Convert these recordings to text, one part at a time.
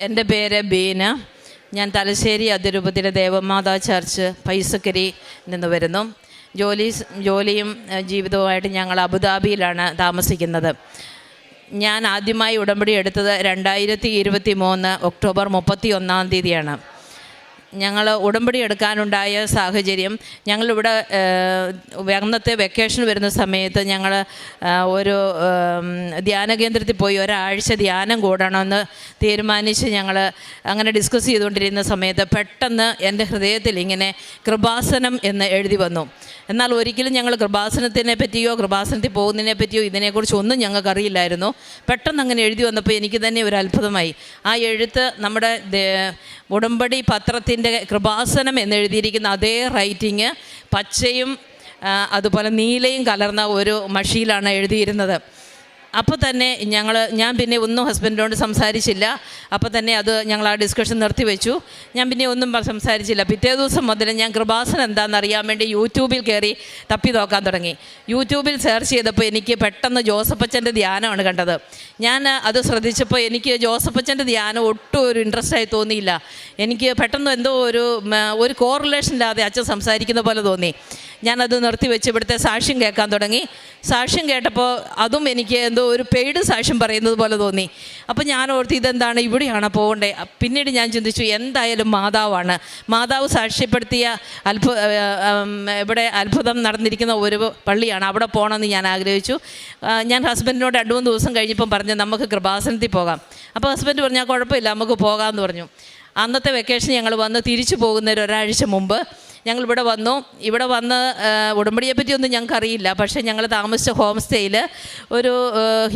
എൻ്റെ പേര് ബീന. ഞാൻ തലശ്ശേരി അതിരൂപതയിലെ ദേവമാതാ ചർച്ച് പൈസക്കരി നിന്ന് വരുന്നു. ജോലിയും ജീവിതവുമായിട്ട് ഞങ്ങൾ അബുദാബിയിലാണ് താമസിക്കുന്നത്. ഞാൻ ആദ്യമായി ഉടമ്പടി എടുത്തത് 2023 ഒക്ടോബർ 31 ഞങ്ങൾ ഉടമ്പടി എടുക്കാനുണ്ടായ സാഹചര്യം, ഞങ്ങളിവിടെ അന്നത്തെ വെക്കേഷൻ വരുന്ന സമയത്ത് ഞങ്ങൾ ഒരു ധ്യാന കേന്ദ്രത്തിൽ പോയി ഒരാഴ്ച ധ്യാനം കൂടണമെന്ന് തീരുമാനിച്ച് ഞങ്ങൾ അങ്ങനെ ഡിസ്കസ് ചെയ്തുകൊണ്ടിരുന്ന സമയത്ത് പെട്ടെന്ന് എൻ്റെ ഹൃദയത്തിൽ ഇങ്ങനെ കൃപാസനം എന്ന് എഴുതി വന്നു. എന്നാൽ ഒരിക്കലും ഞങ്ങൾ കൃപാസനത്തിനെ പറ്റിയോ കൃപാസനത്തിൽ പോകുന്നതിനെ പറ്റിയോ ഇതിനെക്കുറിച്ച് ഒന്നും ഞങ്ങൾക്ക് അറിയില്ലായിരുന്നു. പെട്ടെന്ന് അങ്ങനെ എഴുതി വന്നപ്പോൾ എനിക്ക് തന്നെ ഒരു അത്ഭുതമായി. ആ എഴുത്ത് നമ്മുടെ ഉടമ്പടി പത്രത്തിൻ്റെ കൃപാസനം എന്നെഴുതിയിരിക്കുന്ന അതേ റൈറ്റിങ് പച്ചയും അതുപോലെ നീലയും കലർന്ന ഒരു മഷിയിലാണ് എഴുതിയിരുന്നത്. അപ്പോൾ തന്നെ ഞാൻ പിന്നെ ഒന്നും ഹസ്ബൻഡിനോട് സംസാരിച്ചില്ല. അപ്പോൾ തന്നെ ഞങ്ങൾ ആ ഡിസ്കഷൻ നിർത്തിവെച്ചു. ഞാൻ പിന്നെ ഒന്നും സംസാരിച്ചില്ല. പിറ്റേ ദിവസം മുതൽ ഞാൻ കൃപാസനം എന്താണെന്ന് അറിയാൻ വേണ്ടി യൂട്യൂബിൽ കയറി തപ്പി നോക്കാൻ തുടങ്ങി. യൂട്യൂബിൽ സെർച്ച് ചെയ്തപ്പോൾ എനിക്ക് പെട്ടെന്ന് ജോസഫച്ചൻ്റെ ധ്യാനമാണ് കണ്ടത്. ഞാൻ അത് ശ്രദ്ധിച്ചപ്പോൾ എനിക്ക് ജോസഫച്ചൻ്റെ ധ്യാനം ഒട്ടും ഒരു ഇൻട്രസ്റ്റായി തോന്നിയില്ല. എനിക്ക് പെട്ടെന്ന് എന്തോ ഒരു കോറിലേഷൻ ഇല്ലാതെ അച്ഛൻ സംസാരിക്കുന്ന പോലെ തോന്നി. ഞാനത് നിർത്തിവെച്ച് ഇവിടുത്തെ സാക്ഷ്യം കേൾക്കാൻ തുടങ്ങി. സാക്ഷ്യം കേട്ടപ്പോൾ അതും എനിക്ക് എന്തോ ഒരു പെയ്ഡ് സാക്ഷ്യം പറയുന്നത് പോലെ തോന്നി. അപ്പോൾ ഞാൻ ഓർത്ത് ഇതെന്താണ്, ഇവിടെയാണ് പോകണ്ടേ. പിന്നീട് ഞാൻ ചിന്തിച്ചു, എന്തായാലും മാതാവാണ്, മാതാവ് സാക്ഷ്യപ്പെടുത്തിയ ഇവിടെ അത്ഭുതം നടന്നിരിക്കുന്ന ഒരു പള്ളിയാണ്, അവിടെ പോകണമെന്ന് ഞാൻ ആഗ്രഹിച്ചു. ഞാൻ ഹസ്ബൻഡിനോട് 2-3 ദിവസം കഴിഞ്ഞപ്പം പറഞ്ഞു നമുക്ക് കൃപാസനത്തിൽ പോകാം. അപ്പോൾ ഹസ്ബൻഡ് പറഞ്ഞാൽ കുഴപ്പമില്ല, നമുക്ക് പോകാമെന്ന് പറഞ്ഞു. അന്നത്തെ വെക്കേഷൻ ഞങ്ങൾ വന്ന് തിരിച്ചു പോകുന്നതിന് ഒരാഴ്ച മുമ്പ് ഞങ്ങളിവിടെ വന്നു. ഇവിടെ വന്ന് ഉടമ്പടിയെ പറ്റിയൊന്നും ഞങ്ങൾക്കറിയില്ല. പക്ഷേ ഞങ്ങൾ താമസിച്ച ഹോം സ്റ്റേയിൽ ഒരു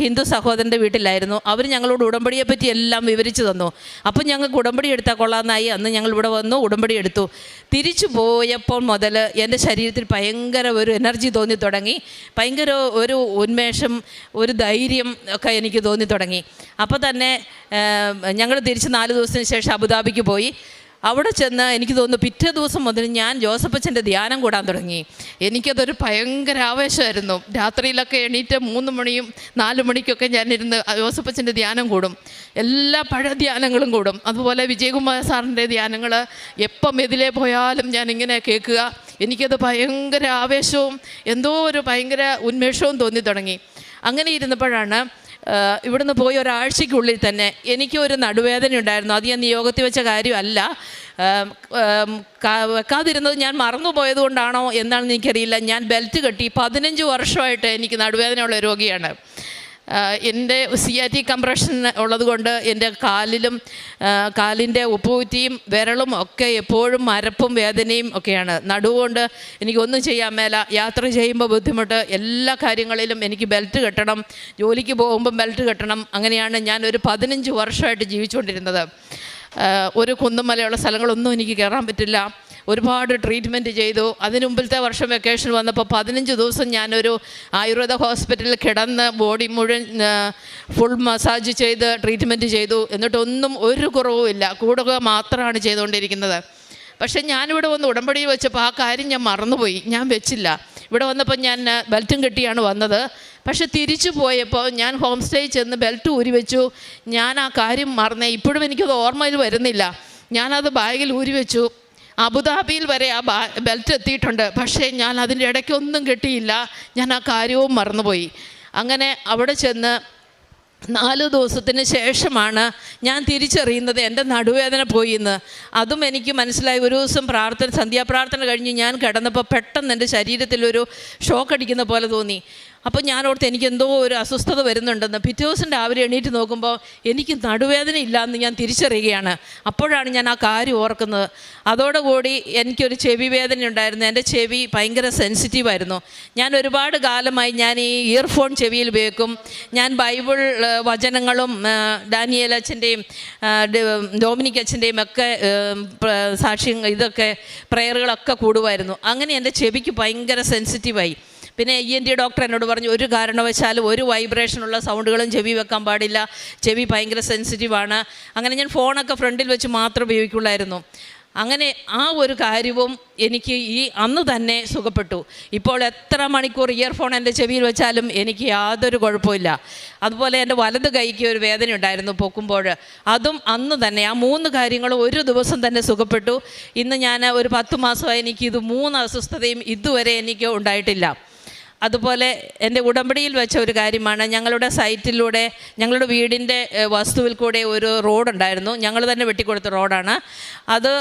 ഹിന്ദു സഹോദരൻ്റെ വീട്ടിലായിരുന്നു. അവർ ഞങ്ങളോട് ഉടമ്പടിയെ പറ്റി എല്ലാം വിവരിച്ചു തന്നു. അപ്പം ഞങ്ങൾക്ക് ഉടമ്പടി എടുത്താൽ കൊള്ളാമെന്നായി. അന്ന് ഞങ്ങളിവിടെ വന്നു, ഉടമ്പടി എടുത്തു. തിരിച്ചു പോയപ്പോൾ മുതൽ എൻ്റെ ശരീരത്തിൽ ഭയങ്കര ഒരു എനർജി തോന്നി തുടങ്ങി. ഭയങ്കര ഒരു ഉന്മേഷം, ഒരു ധൈര്യം ഒക്കെ എനിക്ക് തോന്നി തുടങ്ങി. അപ്പോൾ തന്നെ ഞങ്ങൾ തിരിച്ച് 4 ദിവസത്തിന് ശേഷം അബുദാബിക്ക് പോയി. അവിടെ ചെന്ന് എനിക്ക് തോന്നുന്നു പിറ്റേ ദിവസം മുതൽ ഞാൻ ജോസഫച്ചൻ്റെ ധ്യാനം കൂടാൻ തുടങ്ങി. എനിക്കതൊരു ഭയങ്കര ആവേശമായിരുന്നു. രാത്രിയിലൊക്കെ എണീറ്റ് 3 മണിയും 4 മണിക്കൊക്കെ ഞാനിരുന്ന് ജോസഫച്ചൻ്റെ ധ്യാനം കൂടും. എല്ലാ പഴയ ധ്യാനങ്ങളും കൂടും. അതുപോലെ വിജയകുമാർ സാറിൻ്റെ ധ്യാനങ്ങൾ എപ്പം എതിലേ പോയാലും ഞാനിങ്ങനെ കേൾക്കുക. എനിക്കത് ഭയങ്കര ആവേശവും എന്തോ ഒരു ഭയങ്കര ഉന്മേഷവും തോന്നി തുടങ്ങി. അങ്ങനെ ഇരുന്നപ്പോഴാണ് ഇവിടുന്ന് പോയി ഒരാഴ്ചയ്ക്കുള്ളിൽ തന്നെ എനിക്ക് ഒരു നടുവേദന ഉണ്ടായിരുന്നു. അത് ഞാൻ നിയോഗത്തിൽ വെച്ച കാര്യമല്ല. വെക്കാതിരുന്നത് ഞാൻ മറന്നുപോയത് കൊണ്ടാണോ എന്താണെന്ന് എനിക്കറിയില്ല. ഞാൻ ബെൽറ്റ് കെട്ടി 15 വർഷമായിട്ട് എനിക്ക് നടുവേദനയുള്ള രോഗിയാണ്. എൻ്റെ CRT കംപ്രഷൻ ഉള്ളതുകൊണ്ട് എൻ്റെ കാലിൻ്റെ ഉപ്പൂറ്റിയും വിരളും ഒക്കെ എപ്പോഴും മരപ്പും വേദനയും ഒക്കെയാണ്. നടുവുകൊണ്ട് എനിക്കൊന്നും ചെയ്യാൻ മേല. യാത്ര ചെയ്യുമ്പോൾ ബുദ്ധിമുട്ട്. എല്ലാ കാര്യങ്ങളിലും എനിക്ക് ബെൽറ്റ് കെട്ടണം. ജോലിക്ക് പോകുമ്പം ബെൽറ്റ് കെട്ടണം. അങ്ങനെയാണ് ഞാൻ ഒരു 15 വർഷമായിട്ട് ജീവിച്ചുകൊണ്ടിരുന്നത്. ഒരു കുന്നുമലയുള്ള സ്ഥലങ്ങളൊന്നും എനിക്ക് കയറാൻ പറ്റില്ല. ഒരുപാട് ട്രീറ്റ്മെൻറ്റ് ചെയ്തു. അതിന് മുമ്പിലത്തെ വർഷം വെക്കേഷൻ വന്നപ്പോൾ 15 ദിവസം ഞാനൊരു ആയുർവേദ ഹോസ്പിറ്റലിൽ കിടന്ന് ബോഡി മുഴുവൻ ഫുൾ മസാജ് ചെയ്ത് ട്രീറ്റ്മെൻറ്റ് ചെയ്തു. എന്നിട്ടൊന്നും ഒരു കുറവുമില്ല, കൂടുക മാത്രമാണ് ചെയ്തുകൊണ്ടിരിക്കുന്നത്. പക്ഷേ ഞാനിവിടെ വന്ന് ഉടമ്പടി വെച്ചപ്പോൾ ആ കാര്യം ഞാൻ മറന്നുപോയി, ഞാൻ വെച്ചില്ല. ഇവിടെ വന്നപ്പോൾ ഞാൻ ബെൽറ്റും കെട്ടിയാണ് വന്നത്. പക്ഷെ തിരിച്ചു പോയപ്പോൾ ഞാൻ ഹോം സ്റ്റേയിൽ ചെന്ന് ബെൽറ്റ് ഊരി വെച്ചു. ഞാൻ ആ കാര്യം മറന്നേ. ഇപ്പോഴും എനിക്കത് ഓർമ്മയിൽ വരുന്നില്ല. ഞാനത് ബാഗിൽ ഊരി വെച്ചു. അബുദാബിയിൽ വരെ ആ ബെൽറ്റ് എത്തിയിട്ടുണ്ട്. പക്ഷേ ഞാൻ അതിൻ്റെ ഇടയ്ക്കൊന്നും കെട്ടിയില്ല. ഞാൻ ആ കാര്യവും മറന്നുപോയി. അങ്ങനെ അവിടെ ചെന്ന് 4 ദിവസത്തിന് ശേഷമാണ് ഞാൻ തിരിച്ചറിയുന്നത് എൻ്റെ നടുവേദന പോയി എന്ന്. അതും എനിക്ക് മനസ്സിലായി. ഒരു ദിവസം സന്ധ്യാപ്രാർത്ഥന കഴിഞ്ഞ് ഞാൻ കിടന്നപ്പോൾ പെട്ടെന്ന് എൻ്റെ ശരീരത്തിലൊരു ഷോക്ക് അടിക്കുന്ന പോലെ തോന്നി. അപ്പോൾ ഞാൻ ഓർത്ത് എനിക്കെന്തോ ഒരു അസ്വസ്ഥത വരുന്നുണ്ടെന്ന്. പിറ്റേ ദിവസം രാവിലെ എണീറ്റ് നോക്കുമ്പോൾ എനിക്ക് നടുവേദന ഇല്ലയെന്ന് ഞാൻ തിരിച്ചറിയുകയാണ്. അപ്പോഴാണ് ഞാൻ ആ കാര്യം ഓർക്കുന്നത്. അതോടുകൂടി എനിക്കൊരു ചെവി വേദന ഉണ്ടായിരുന്നു. എൻ്റെ ചെവി ഭയങ്കര സെൻസിറ്റീവായിരുന്നു. ഞാൻ ഒരുപാട് കാലമായി ഞാൻ ഈ ഇയർഫോൺ ചെവിയിൽ ഉപയോഗിക്കും. ഞാൻ ബൈബിൾ വചനങ്ങളും ഡാനിയേൽ അച്ഛൻ്റെയും ഡൊമിനിക് അച്ഛൻ്റെയും ഒക്കെ സാക്ഷ്യം ഇതൊക്കെ പ്രയറുകളൊക്കെ കൂടുമായിരുന്നു. അങ്ങനെ എൻ്റെ ചെവിക്ക് ഭയങ്കര സെൻസിറ്റീവായി. പിന്നെ ENT ഡോക്ടർ എന്നോട് പറഞ്ഞു, ഒരു കാരണവശാലും ഒരു വൈബ്രേഷനുള്ള സൗണ്ടുകളും ചെവി വെക്കാൻ പാടില്ല, ചെവി ഭയങ്കര സെൻസിറ്റീവാണ്. അങ്ങനെ ഞാൻ ഫോണൊക്കെ ഫ്രണ്ടിൽ വെച്ച് മാത്രം ഉപയോഗിക്കുള്ളായിരുന്നു. അങ്ങനെ ആ ഒരു കാര്യവും എനിക്ക് ഈ അന്ന് തന്നെ സുഖപ്പെട്ടു. ഇപ്പോൾ എത്ര മണിക്കൂർ ഇയർഫോൺ എൻ്റെ ചെവിയിൽ വെച്ചാലും എനിക്ക് യാതൊരു കുഴപ്പമില്ല. അതുപോലെ എൻ്റെ വലത് കൈക്ക് ഒരു വേദന ഉണ്ടായിരുന്നു പൊക്കുമ്പോൾ, അതും അന്ന് തന്നെ ആ 3 കാര്യങ്ങളും ഒരു ദിവസം തന്നെ സുഖപ്പെട്ടു. ഇന്ന് ഞാൻ ഒരു 10 മാസമായി എനിക്കിത് 3 അസ്വസ്ഥതയും ഇതുവരെ എനിക്ക് ഉണ്ടായിട്ടില്ല. അതുപോലെ എൻ്റെ ഉടമ്പടിയിൽ വെച്ച ഒരു കാര്യമാണ്, ഞങ്ങളുടെ സൈറ്റിലൂടെ ഞങ്ങളുടെ വീടിൻ്റെ വസ്തുവിൽ കൂടെ ഒരു റോഡുണ്ടായിരുന്നു. ഞങ്ങൾ തന്നെ വെട്ടിക്കൊടുത്ത റോഡാണ് അത്.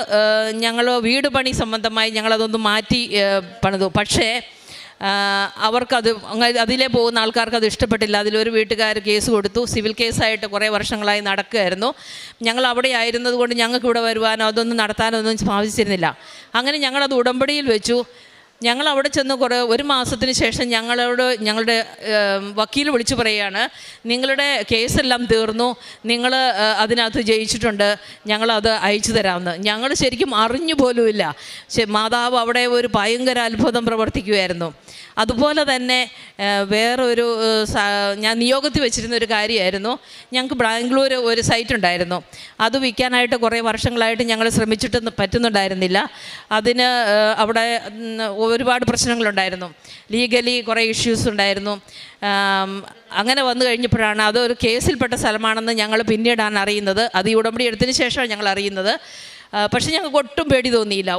ഞങ്ങൾ വീട് പണി സംബന്ധമായി ഞങ്ങളതൊന്ന് മാറ്റി പണിതു. പക്ഷേ അവർക്കത് അതിലേ പോകുന്ന ആൾക്കാർക്ക് അത് ഇഷ്ടപ്പെട്ടില്ല. അതിലൊരു വീട്ടുകാർ കേസ് കൊടുത്തു. സിവിൽ കേസായിട്ട് കുറേ വർഷങ്ങളായി നടക്കുകയായിരുന്നു. ഞങ്ങൾ അവിടെ ആയിരുന്നത് കൊണ്ട് ഞങ്ങൾക്ക് ഇവിടെ വരുവാനോ അതൊന്നും നടത്താനോ ഒന്നും സാധിച്ചിരുന്നില്ല. അങ്ങനെ ഞങ്ങളത് ഉടമ്പടിയിൽ വെച്ചു. ഞങ്ങൾ അവിടെ ചെന്ന് ഒരു മാസത്തിന് ശേഷം ഞങ്ങളുടെ വക്കീൽ വിളിച്ചു പറയുകയാണ്, നിങ്ങളുടെ കേസെല്ലാം തീർന്നു, നിങ്ങൾ അതിനകത്ത് ജയിച്ചിട്ടുണ്ട്, ഞങ്ങളത് അയച്ചു തരാമെന്ന്. ഞങ്ങൾ ശരിക്കും അറിഞ്ഞു പോലുമില്ല. മാതാവ് അവിടെ ഒരു ഭയങ്കര അത്ഭുതം പ്രവർത്തിക്കുകയായിരുന്നു. അതുപോലെ തന്നെ വേറൊരു ഞാൻ നിയോഗത്തിൽ വെച്ചിരുന്ന ഒരു കാര്യമായിരുന്നു. ഞങ്ങൾക്ക് ബാംഗ്ലൂർ ഒരു സൈറ്റ് ഉണ്ടായിരുന്നു. അത് വിൽക്കാനായിട്ട് കുറേ വർഷങ്ങളായിട്ട് ഞങ്ങൾ ശ്രമിച്ചിട്ട് പറ്റുന്നുണ്ടായിരുന്നില്ല. അതിന് അവിടെ ഒരുപാട് പ്രശ്നങ്ങളുണ്ടായിരുന്നു. ലീഗലി കുറേ ഇഷ്യൂസ് ഉണ്ടായിരുന്നു. അങ്ങനെ വന്നു കഴിഞ്ഞപ്പോഴാണ് അതൊരു കേസിൽപ്പെട്ട സ്ഥലമാണെന്ന് ഞങ്ങൾ പിന്നീടാണ് അറിയുന്നത്. അത് ഈ ഉടമ്പടി എടുത്തതിന് ശേഷമാണ് ഞങ്ങൾ അറിയുന്നത്. പക്ഷേ ഞങ്ങൾക്ക് ഒട്ടും പേടി തോന്നിയില്ല,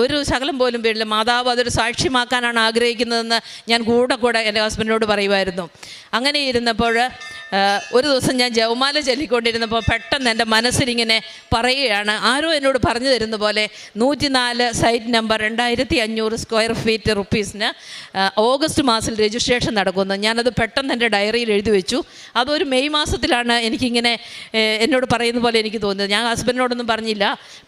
ഒരു ശകലം പോലും പേടില്ല. മാതാവ് അതൊരു സാക്ഷ്യമാക്കാനാണ് ആഗ്രഹിക്കുന്നതെന്ന് ഞാൻ കൂടെ എൻ്റെ ഹസ്ബൻഡിനോട് പറയുമായിരുന്നു. അങ്ങനെ ഇരുന്നപ്പോൾ ഒരു ദിവസം ഞാൻ ജവമാല ചൊല്ലിക്കൊണ്ടിരുന്നപ്പോൾ പെട്ടെന്ന് എൻ്റെ മനസ്സിലിങ്ങനെ പറയുകയാണ്, ആരോ എന്നോട് പറഞ്ഞു തരുന്ന പോലെ 104 സൈറ്റ് നമ്പർ 2500 സ്ക്വയർ ഫീറ്റ് റുപ്പീസിന് ഓഗസ്റ്റ് മാസത്തിൽ രജിസ്ട്രേഷൻ നടക്കുന്നു. ഞാനത് പെട്ടെന്ന് എൻ്റെ ഡയറിയിൽ എഴുതി വെച്ചു. അതൊരു മെയ് മാസത്തിലാണ് എനിക്കിങ്ങനെ എന്നോട് പറയുന്ന പോലെ എനിക്ക് തോന്നിയത്. ഞാൻ ഹസ്ബൻഡിനോടൊന്നും പറഞ്ഞില്ല.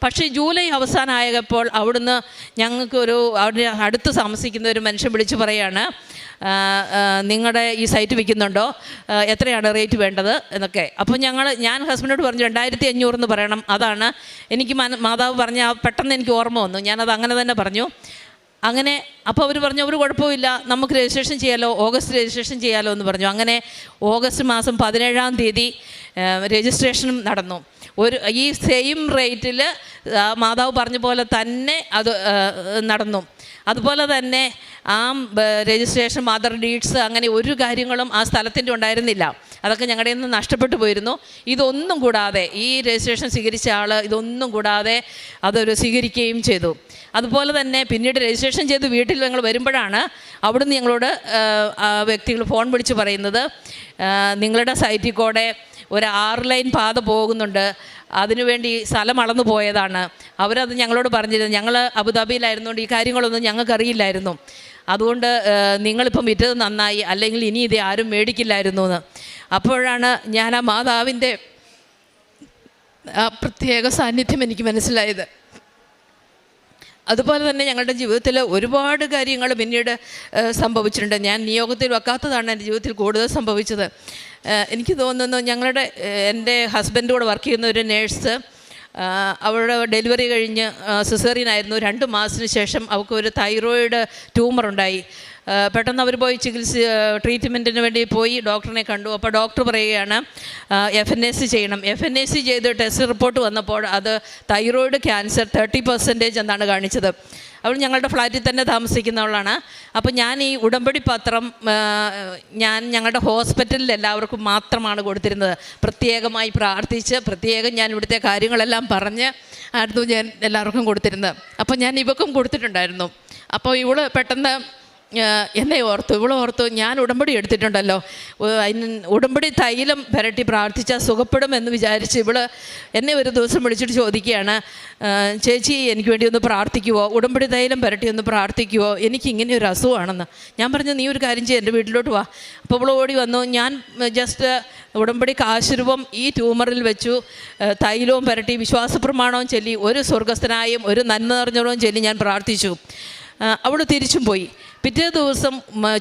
പക്ഷേ ജൂലൈ അവസാനമായപ്പോൾ അവിടുന്ന് ഞങ്ങൾക്ക് അവിടെ അടുത്ത് താമസിക്കുന്ന ഒരു മനുഷ്യൻ വിളിച്ച് പറയാണ്, നിങ്ങളുടെ ഈ സൈറ്റ് വിൽക്കുന്നുണ്ടോ, എത്രയാണ് റേറ്റ് വേണ്ടത് എന്നൊക്കെ. അപ്പോൾ ഞാൻ ഹസ്ബൻഡിനോട് പറഞ്ഞു 2500 എന്ന് പറയണം. അതാണ് എനിക്ക് മാതാവ് പറഞ്ഞ പെട്ടെന്ന് എനിക്ക് ഓർമ്മ വന്നു. ഞാനത് അങ്ങനെ തന്നെ പറഞ്ഞു. അങ്ങനെ അപ്പോൾ അവർ പറഞ്ഞു, ഒരു കുഴപ്പമില്ല, നമുക്ക് രജിസ്ട്രേഷൻ ചെയ്യാമല്ലോ, ഓഗസ്റ്റ് രജിസ്ട്രേഷൻ ചെയ്യാമല്ലോ എന്ന് പറഞ്ഞു. അങ്ങനെ ഓഗസ്റ്റ് മാസം 17-ാം തീയതി രജിസ്ട്രേഷനും നടന്നു. ഈ സെയിം റേറ്റിൽ മാതാവ് പറഞ്ഞ പോലെ തന്നെ അത് നടന്നു. അതുപോലെ തന്നെ ആ രജിസ്ട്രേഷൻ, മദർ ഡീഡ്സ്, അങ്ങനെ ഒരു കാര്യങ്ങളും ആ സ്ഥലത്തിൻ്റെ ഉണ്ടായിരുന്നില്ല. അതൊക്കെ ഞങ്ങളുടെ നിന്ന് നഷ്ടപ്പെട്ടു പോയിരുന്നു. ഇതൊന്നും കൂടാതെ ഈ രജിസ്ട്രേഷൻ സ്വീകരിച്ച ആൾ ഇതൊന്നും കൂടാതെ അതൊരു സ്വീകരിക്കുകയും ചെയ്തു. അതുപോലെ തന്നെ പിന്നീട് രജിസ്ട്രേഷൻ ചെയ്ത് വീട്ടിൽ ഞങ്ങൾ വരുമ്പോഴാണ് അവിടുന്ന് ഞങ്ങളോട് വ്യക്തികൾ ഫോൺ വിളിച്ച് പറയുന്നത്, നിങ്ങളുടെ സൈറ്റിൽ കൂടെ ഒരു 6 ലൈൻ പാത പോകുന്നുണ്ട്, അതിനുവേണ്ടി സ്ഥലം അളന്നു പോയതാണ്. അവരത് ഞങ്ങളോട് പറഞ്ഞിരുന്നു. ഞങ്ങൾ അബുദാബിയിലായിരുന്നുകൊണ്ട് ഈ കാര്യങ്ങളൊന്നും ഞങ്ങൾക്കറിയില്ലായിരുന്നു. അതുകൊണ്ട് നിങ്ങളിപ്പം വിറ്റത് നന്നായി, അല്ലെങ്കിൽ ഇനി ഇത് ആരും മേടിക്കില്ലായിരുന്നു എന്ന്. അപ്പോഴാണ് ഞാൻ ആ മാതാവിൻ്റെ പ്രത്യേക സാന്നിധ്യം എനിക്ക് മനസ്സിലായത്. അതുപോലെ തന്നെ ഞങ്ങളുടെ ജീവിതത്തിൽ ഒരുപാട് കാര്യങ്ങൾ പിന്നീട് സംഭവിച്ചിട്ടുണ്ട്. ഞാൻ നിയോഗത്തിൽ വെക്കാത്തതാണ് എൻ്റെ ജീവിതത്തിൽ കൂടുതൽ സംഭവിച്ചത്. എനിക്ക് തോന്നുന്നു, എൻ്റെ ഹസ്ബൻഡ് കൂടെ വർക്ക് ചെയ്യുന്ന ഒരു നേഴ്സ്, അവളുടെ ഡെലിവറി കഴിഞ്ഞ് സിസേറിയനായിരുന്നു. 2 മാസത്തിന് ശേഷം അവൾക്കൊരു തൈറോയിഡ് ട്യൂമറുണ്ടായി. പെട്ടെന്ന് അവർ പോയി ട്രീറ്റ്മെൻറ്റിന് വേണ്ടി പോയി ഡോക്ടറിനെ കണ്ടു. അപ്പോൾ ഡോക്ടർ പറയുകയാണ് FNAC ചെയ്യണം. FNAC ചെയ്ത് ടെസ്റ്റ് റിപ്പോർട്ട് വന്നപ്പോൾ അത് തൈറോയിഡ് ക്യാൻസർ 30% എന്നാണ് കാണിച്ചത്. അവൾ ഞങ്ങളുടെ ഫ്ലാറ്റിൽ തന്നെ താമസിക്കുന്നവളാണ്. അപ്പോൾ ഞാൻ ഈ ഉടമ്പടി പത്രം ഞങ്ങളുടെ ഹോസ്പിറ്റലിൽ എല്ലാവർക്കും മാത്രമാണ് കൊടുത്തിരുന്നത്. പ്രത്യേകമായി പ്രാർത്ഥിച്ച് പ്രത്യേകം ഞാൻ ഇവിടുത്തെ കാര്യങ്ങളെല്ലാം പറഞ്ഞ് ആയിരുന്നു ഞാൻ എല്ലാവർക്കും കൊടുത്തിരുന്നത്. അപ്പോൾ ഞാൻ ഇവക്കും കൊടുത്തിട്ടുണ്ടായിരുന്നു. അപ്പോൾ ഇവള് പെട്ടെന്ന് എന്നെ ഓർത്തു, ഞാൻ ഉടമ്പടി എടുത്തിട്ടുണ്ടല്ലോ, ഉടമ്പടി തൈലം പുരട്ടി പ്രാർത്ഥിച്ചാൽ സുഖപ്പെടുമെന്ന് വിചാരിച്ച് എന്നെ ഒരു ദിവസം വിളിച്ചിട്ട് ചോദിക്കുകയാണ്, ചേച്ചി എനിക്ക് വേണ്ടി ഒന്ന് പ്രാർത്ഥിക്കുമോ, ഉടമ്പടി തൈലം പുരട്ടി ഒന്ന് പ്രാർത്ഥിക്കുമോ, എനിക്കിങ്ങനെ ഒരു അസുഖമാണെന്ന്. ഞാൻ പറഞ്ഞു, നീ ഒരു കാര്യം ചെയ്യ്, എൻ്റെ വീട്ടിലോട്ട് വാ. അപ്പോൾ അവൾ ഓടി വന്നു. ഞാൻ ജസ്റ്റ് ഉടമ്പടി കാശുരൂപം ഈ ട്യൂമറിൽ വെച്ചു, തൈലവും പുരട്ടി വിശ്വാസപ്രമാണവും ചൊല്ലി, ഒരു സ്വർഗസ്ഥനായും ഒരു നന്മ നിറഞ്ഞവരും ചൊല്ലി ഞാൻ പ്രാർത്ഥിച്ചു. അവൾ തിരിച്ചും പോയി. പിറ്റേ ദിവസം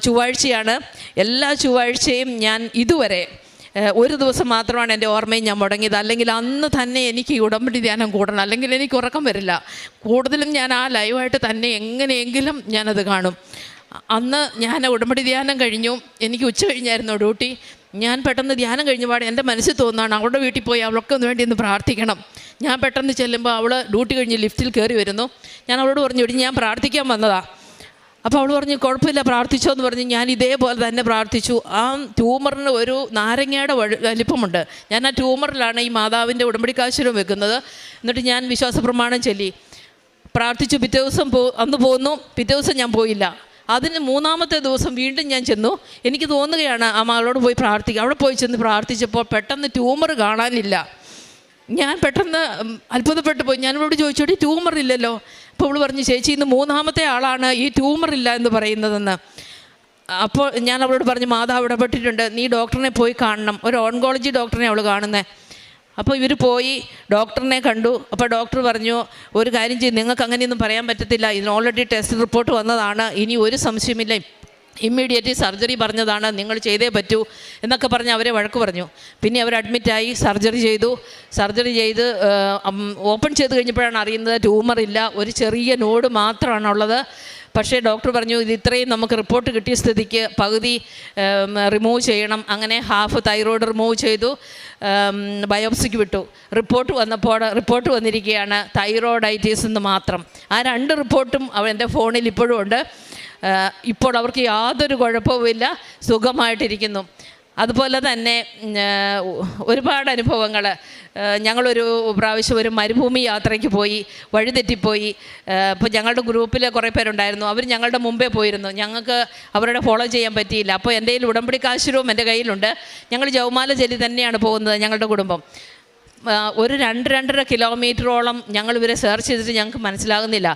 ചൊവ്വാഴ്ചയാണ്. എല്ലാ ചൊവ്വാഴ്ചയും ഞാൻ ഇതുവരെ ഒരു ദിവസം മാത്രമാണ് എൻ്റെ ഓർമ്മയും ഞാൻ മുടങ്ങിയത്. അല്ലെങ്കിൽ അന്ന് തന്നെ എനിക്ക് ഉടമ്പടി ധ്യാനം കൂടണം, അല്ലെങ്കിൽ എനിക്ക് ഉറക്കം വരില്ല. കൂടുതലും ഞാൻ ആ ലൈവായിട്ട് തന്നെ എങ്ങനെയെങ്കിലും ഞാനത് കാണും. അന്ന് ഞാൻ ഉടമ്പടി ധ്യാനം കഴിഞ്ഞു. എനിക്ക് ഉച്ച കഴിഞ്ഞായിരുന്നു ഡ്യൂട്ടി. ഞാൻ പെട്ടെന്ന് ധ്യാനം കഴിഞ്ഞ പാടെ എൻ്റെ മനസ്സിൽ തോന്നുകയാണ്, അവളുടെ വീട്ടിൽ പോയി അവൾക്ക് ഒന്ന് വേണ്ടി ഒന്ന് പ്രാർത്ഥിക്കണം. ഞാൻ പെട്ടെന്ന് ചെല്ലുമ്പോൾ അവൾ ഡ്യൂട്ടി കഴിഞ്ഞ് ലിഫ്റ്റിൽ കയറി വരുന്നു. ഞാൻ അവളോട് പറഞ്ഞു, ഇടി ഞാൻ പ്രാർത്ഥിക്കാൻ വന്നതാണ്. അപ്പോൾ അവൾ പറഞ്ഞു കുഴപ്പമില്ല പ്രാർത്ഥിച്ചോ എന്ന് പറഞ്ഞ് ഞാൻ ഇതേപോലെ തന്നെ പ്രാർത്ഥിച്ചു. ആ ട്യൂമറിന് ഒരു നാരങ്ങയുടെ വലിപ്പമുണ്ട്. ഞാൻ ആ ട്യൂമറിലാണ് ഈ മാതാവിൻ്റെ ഉടമ്പടിക്കാശുരം വെക്കുന്നത്. എന്നിട്ട് ഞാൻ വിശ്വാസ പ്രമാണം ചൊല്ലി പ്രാർത്ഥിച്ചു. പിറ്റേ ദിവസം അന്ന് പോന്നു. പിറ്റേ ദിവസം ഞാൻ പോയില്ല. അതിന് 3-ാമത്തെ ദിവസം വീണ്ടും ഞാൻ ചെന്നു. എനിക്ക് തോന്നുകയാണ് ആ മകളോട് പോയി പ്രാർത്ഥിക്കുക. അവിടെ പോയി ചെന്ന് പ്രാർത്ഥിച്ചപ്പോൾ പെട്ടെന്ന് ട്യൂമർ കാണാനില്ല. ഞാൻ പെട്ടെന്ന് അത്ഭുതപ്പെട്ടു പോയി. ഞാനിവളോട് ചോദിച്ചോടി ട്യൂമർ ഇല്ലല്ലോ. അപ്പോൾ അവൾ പറഞ്ഞു ചേച്ചി ഇന്ന് 3-ാമത്തെ ആളാണ് ഈ ട്യൂമർ ഇല്ല എന്ന് പറയുന്നതെന്ന്. അപ്പോൾ ഞാൻ അവളോട് പറഞ്ഞു മാതാവ് ഇടപെട്ടിട്ടുണ്ട്, നീ ഡോക്ടറിനെ പോയി കാണണം. ഒരു ഓൺകോളജി ഡോക്ടറിനെ അവൾ കാണുന്നത്. അപ്പോൾ ഇവർ പോയി ഡോക്ടറിനെ കണ്ടു. അപ്പോൾ ഡോക്ടർ പറഞ്ഞു ഒരു കാര്യം ചെയ്യും, നിങ്ങൾക്ക് അങ്ങനെയൊന്നും പറയാൻ പറ്റത്തില്ല, ഇതിന് ഓൾറെഡി ടെസ്റ്റ് റിപ്പോർട്ട് വന്നതാണ്, ഇനി ഒരു സംശയമില്ല, ഇമ്മീഡിയറ്റ്ലി സർജറി പറഞ്ഞതാണ്, നിങ്ങൾ ചെയ്തേ പറ്റൂ എന്നൊക്കെ പറഞ്ഞ് അവരെ വഴക്ക് പറഞ്ഞു. പിന്നെ അവർ അഡ്മിറ്റായി സർജറി ചെയ്തു. സർജറി ചെയ്ത് ഓപ്പൺ ചെയ്ത് കഴിഞ്ഞപ്പോഴാണ് അറിയുന്നത് ട്യൂമർ ഇല്ല, ഒരു ചെറിയ നോഡ് മാത്രമാണുള്ളത്. പക്ഷേ ഡോക്ടർ പറഞ്ഞു ഇത് ഇത്രയും നമുക്ക് റിപ്പോർട്ട് കിട്ടിയ സ്ഥിതിക്ക് പകുതി റിമൂവ് ചെയ്യണം. അങ്ങനെ ഹാഫ് തൈറോയ്ഡ് റിമൂവ് ചെയ്തു, ബയോപ്സിക്ക് വിട്ടു. റിപ്പോർട്ട് വന്നിരിക്കുകയാണ് തൈറോയ്ഡൈറ്റിസ് എന്ന് മാത്രം. ആ 2 റിപ്പോർട്ടും എൻ്റെ ഫോണിൽ ഇപ്പോഴും ഉണ്ട്. ഇപ്പോൾ അവർക്ക് യാതൊരു കുഴപ്പവുമില്ല, സുഖമായിട്ടിരിക്കുന്നു. അതുപോലെ തന്നെ ഒരുപാട് അനുഭവങ്ങൾ. ഞങ്ങളൊരു പ്രാവശ്യം ഒരു മരുഭൂമി യാത്രയ്ക്ക് പോയി, വഴിതെറ്റിപ്പോയി. അപ്പോൾ ഞങ്ങളുടെ ഗ്രൂപ്പിൽ കുറേ പേരുണ്ടായിരുന്നു. അവർ ഞങ്ങളുടെ മുമ്പേ പോയിരുന്നു. ഞങ്ങൾക്ക് അവരുടെ ഫോളോ ചെയ്യാൻ പറ്റിയില്ല. അപ്പോൾ എൻ്റെ കയ്യിൽ ഉടമ്പടി കാശുരവും എൻ്റെ കയ്യിലുണ്ട്. ഞങ്ങൾ ജൗമാല ചൊല്ലി തന്നെയാണ് പോകുന്നത് ഞങ്ങളുടെ കുടുംബം. ഒരു 2-2.5 കിലോമീറ്ററോളം ഞങ്ങൾ ഇവരെ സെർച്ച് ചെയ്തിട്ട് ഞങ്ങൾക്ക് മനസ്സിലാകുന്നില്ല.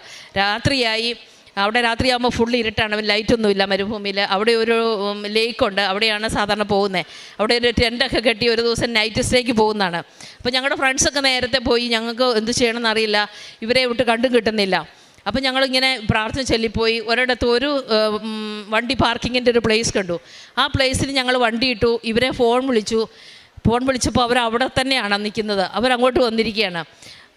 രാത്രിയായി. അവിടെ രാത്രിയാകുമ്പോൾ ഫുൾ ഇരുട്ടാണ്, ലൈറ്റൊന്നുമില്ല മരുഭൂമിയിൽ. അവിടെ ഒരു ലേക്കുണ്ട്, അവിടെയാണ് സാധാരണ പോകുന്നത്. അവിടെ ഒരു ടെൻ്റൊക്കെ കെട്ടി ഒരു ദിവസം നൈറ്റ് സ്റ്റേക്ക് പോകുന്നതാണ്. അപ്പോൾ ഞങ്ങളുടെ ഫ്രണ്ട്സൊക്കെ നേരത്തെ പോയി. ഞങ്ങൾക്ക് എന്ത് ചെയ്യണമെന്ന് അറിയില്ല, ഇവരെ വിട്ട് കണ്ടും കിട്ടുന്നില്ല. അപ്പോൾ ഞങ്ങളിങ്ങനെ പ്രാർത്ഥന ചൊല്ലിപ്പോയി. ഒരിടത്ത് ഒരു വണ്ടി പാർക്കിങ്ങിൻ്റെ ഒരു പ്ലേസ് കണ്ടു. ആ പ്ലേസിൽ ഞങ്ങൾ വണ്ടി ഇട്ടു. ഇവരെ ഫോൺ വിളിച്ചപ്പോൾ അവർ അവിടെ തന്നെയാണ് നിൽക്കുന്നത്. അവരങ്ങോട്ട് വന്നിരിക്കുകയാണ്.